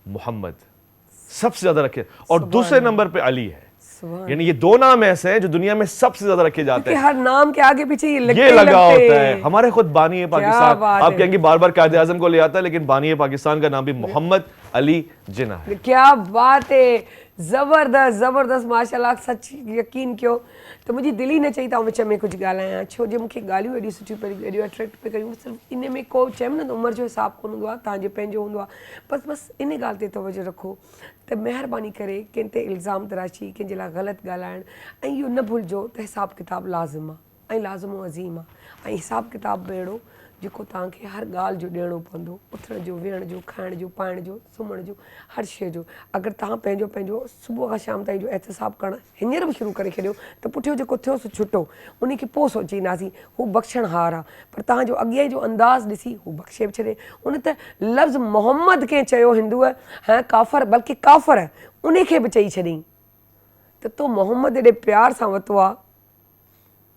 मोहम्मद सबसे ज्यादा रखे, और दूसरे नंबर पे अली है। यानी ये दो नाम ऐसे हैं जो दुनिया में सबसे ज्यादा रखे जाते हैं। हर नाम के आगे पीछे ये लगा होता है। हमारे खुद बानी पाकिस्तान, आप कहेंगे बार बार कायदे आज़म को ले आता है, लेकिन बानी पाकिस्तान का नाम भी मोहम्मद अली जिन्ना है। क्या बात है, ज़बरदस्त ज़बरदस्त माशाल्लाह, सच यकीन कयो त मुंहिंजी दिलि ई न चई त विच में कुझु ॻाल्हायां, छो जो मूंखे ॻाल्हियूं एॾियूं सुठियूं पहिरियों एॾियूं अट्रैक्ट पे कयूं। सिर्फ़ु इन में को चयमि न उमिरि जो हिसाबु कोन हूंदो आहे, तव्हांजो पंहिंजो हूंदो आहे। बसि इन ॻाल्हि ते तवजो रखो त महिरबानी करे कंहिं ते इल्ज़ाम तराशी, कंहिंजे लाइ ग़लति ॻाल्हाइणु, ऐं इहो न भुलिजो त हिसाबु किताबु लाज़िम आहे ऐं लाज़िम अज़ीम आहे। ऐं हिसाबु किताबु बि अहिड़ो जेको तव्हांखे हर ॻाल्हि जो ॾियणो पवंदो, उथण जो, वेहण जो, खाइण जो, पाइण जो, सुम्हण जो, हर शइ जो। अगरि तव्हां पंहिंजो पंहिंजो सुबुह खां शाम ताईं जो एहतिसाबु करणु हींअर बि शुरू करे छॾियो त पुठियो जेको थियो सो छुटो, उनखे पोइ सोचींदासीं, हू बख़्शणहार आहे। पर तव्हांजो अॻियां जो अंदाज़ ॾिसी हू बख़्शे बि छॾे। उन त लफ़्ज़ मोहम्मद कंहिं चयो हिंदुअ, हैं काफ़र, बल्कि काफ़र उनखे बि चई छॾियईं त तो मोहम्मद एॾे प्यार सां वरितो आहे,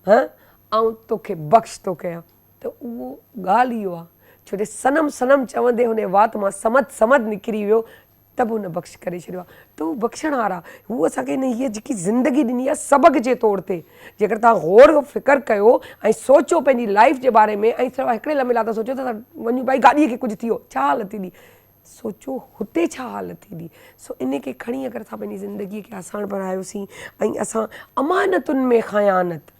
हैं ऐं तोखे बख़्श थो कयां। त उहो ॻाल्हि इहो आहे, छो जो सनम सनम चवंदे हुन वात मां समद समद निकिरी वियो, त बि हुन बख़्श करे छॾियो आहे। त हू बख़्शणहार आहे। हू असांखे हिन हीअ जेकी ज़िंदगी ॾिनी आहे सबक़ जे तौर ते, जेकर तव्हां गौर फ़िकर कयो ऐं सोचो पंहिंजी लाइफ जे बारे में, ऐं सिर्फ़ु हिकिड़े लम्हे लाइ था सोचो त वञूं भाई गाॾीअ खे कुझु थी वियो, छा हालत थींदी, सोचो हुते छा हालत थींदी। सो इन खे खणी अगरि असां पंहिंजी ज़िंदगीअ खे आसान बणायोसीं ऐं असां अमानतुनि में ख़यानत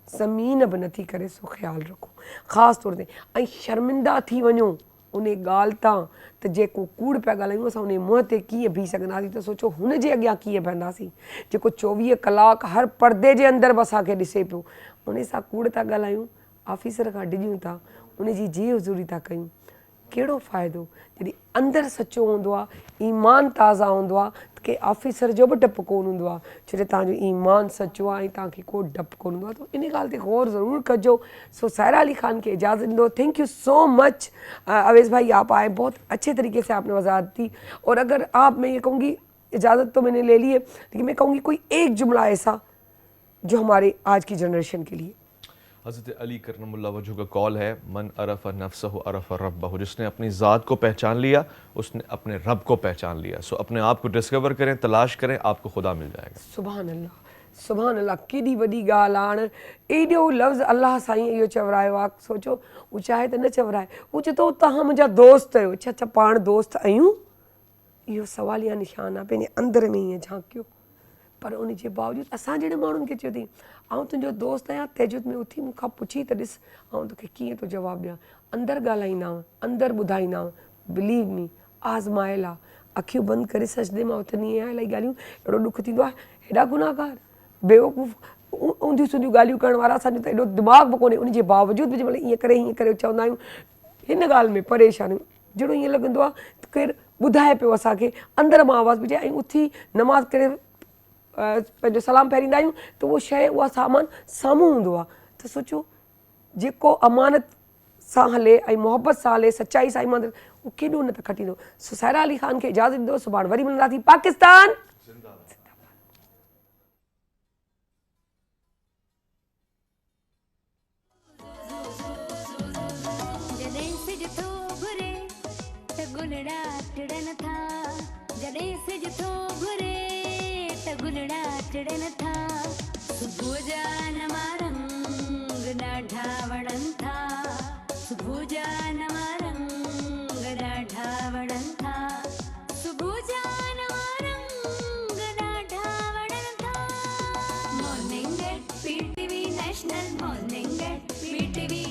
ज़मीन बि नथी करे, सो ख़्यालु रखो ख़ासि तौर ते। ऐं शर्मिंदा थी वञो उन ॻाल्हि तां त जेको कूड़ पिया ॻाल्हायूं असां उन मुंहं ते कीअं बीह सघंदासीं, त सोचो हुन जे अॻियां कीअं बीहंदासीं जेको 24 कलाक हर पर्दे जे अंदरि बि असांखे ॾिसे पियो। उन सां कूड़ था ॻाल्हायूं, ऑफिसर खां डिॼूं था, उनजी जी हज़ूरी था कयूं, कहिड़ो फ़ाइदो। जॾहिं अंदरि सचो हूंदो आहे, ईमान ताज़ा हूंदो आहे, त के ऑफिसर जो बि डपु कोन हूंदो आहे, छो जो तव्हांजो ईमान सचो आहे ऐं तव्हांखे को डपु कोन हूंदो आहे। त इन ॻाल्हि ते गौर ज़रूरु कजो। सो सायरा अली ख़ान खे इजाज़त ॾींदो। थैंक यू सो मच अवेज़ भाई, आप आए, बहुत अच्छे तरीके से आपने वजाहत दी। और अगर आप, मैं ये कहूँगी, इजाज़त तो मैंने ले ली है, लेकिन मैं कहूँगी कोई एक जुमला ऐसा जो हमारे आज की जनरेशन के लिए। हज़रत अली करमुल्लाह वजह का कॉल है, मन अरफ़ नफ्सहु अरफ़ रब्बहु, जिसने अपनी ज़ात को पहचान लिया उसने अपने रब को पहचान लिया। सो अपने आप को डिस्कवर करें, तलाश करें, आपको खुदा मिल जाएगा। सुभान अल्लाह, सुभान अल्लाह, केॾी वॾी ॻाल्हि आहे। हाणे एॾो लफ़्ज़ अलाह साईं इहो चवरायो आहे, सोचो हू चाहे त न चवराए, हू चए थो तव्हां मुंहिंजा दोस्त आहियो। अच्छा पाण दोस्त आहियूं, इहो सवालिया निशान आहे। पंहिंजे अंदरि में ईअं झांकियो, पर उन जे बावजूदि असां जहिड़े माण्हुनि खे चयो अथई आउं तुंहिंजो दोस्त आहियां, तहजुद में उथी मूंखां पुछी त ॾिस आउं तोखे कीअं थो जवाबु ॾियां। अंदरि ॻाल्हाईंदाव, अंदरि ॿुधाईंदाव, बिलीव मी आज़मायल आहे। अखियूं बंदि करे सजदे मां उथंदी आहियां, इलाही ॻाल्हियूं, अहिड़ो ॾुख थींदो आहे, हेॾा गुनाहगार बेवकूफ़ ऊंधियूं सूधियूं ॻाल्हियूं करण वारा, असांजो त एॾो दिमाग़ बि कोन्हे। उन जे बावजूदि बि जंहिंमहिल ईअं करे हीअं करे चवंदा आहियूं, हिन ॻाल्हि में परेशानियूं, जहिड़ो ईअं लॻंदो आहे त केरु ॿुधाए पियो असांखे, अंदरि मां आवाज़ु ॿुधे। ऐं उथी नमाज़ करे पंहिंजो सलाम फेरींदा आहियूं त उहो शइ, उहा सामान साम्हूं हूंदो आहे। त सोचो जेको अमानत सां हले ऐं मोहबत सां हले, सचाई सां ईमान, उहो केॾो न त खटींदो। सो सायरा अली ख़ान खे इजाज़त ॾींदो, सुभाणे वरी मिलंदासीं। पाकिस्तान जॾहिं सिज थो घुरे त गुलड़ा टिड़न था, जॾहिं सिज थो घुरे त गुलड़ा टिड़न था। सुबुह जा नवां रंग ॾाढा वणनि था, सुबुह जा नवां रंग ॾाढा वणनि था, सुबुह जा नवां रंग ॾाढा वणनि था। Morning at PTV national, morning at PTV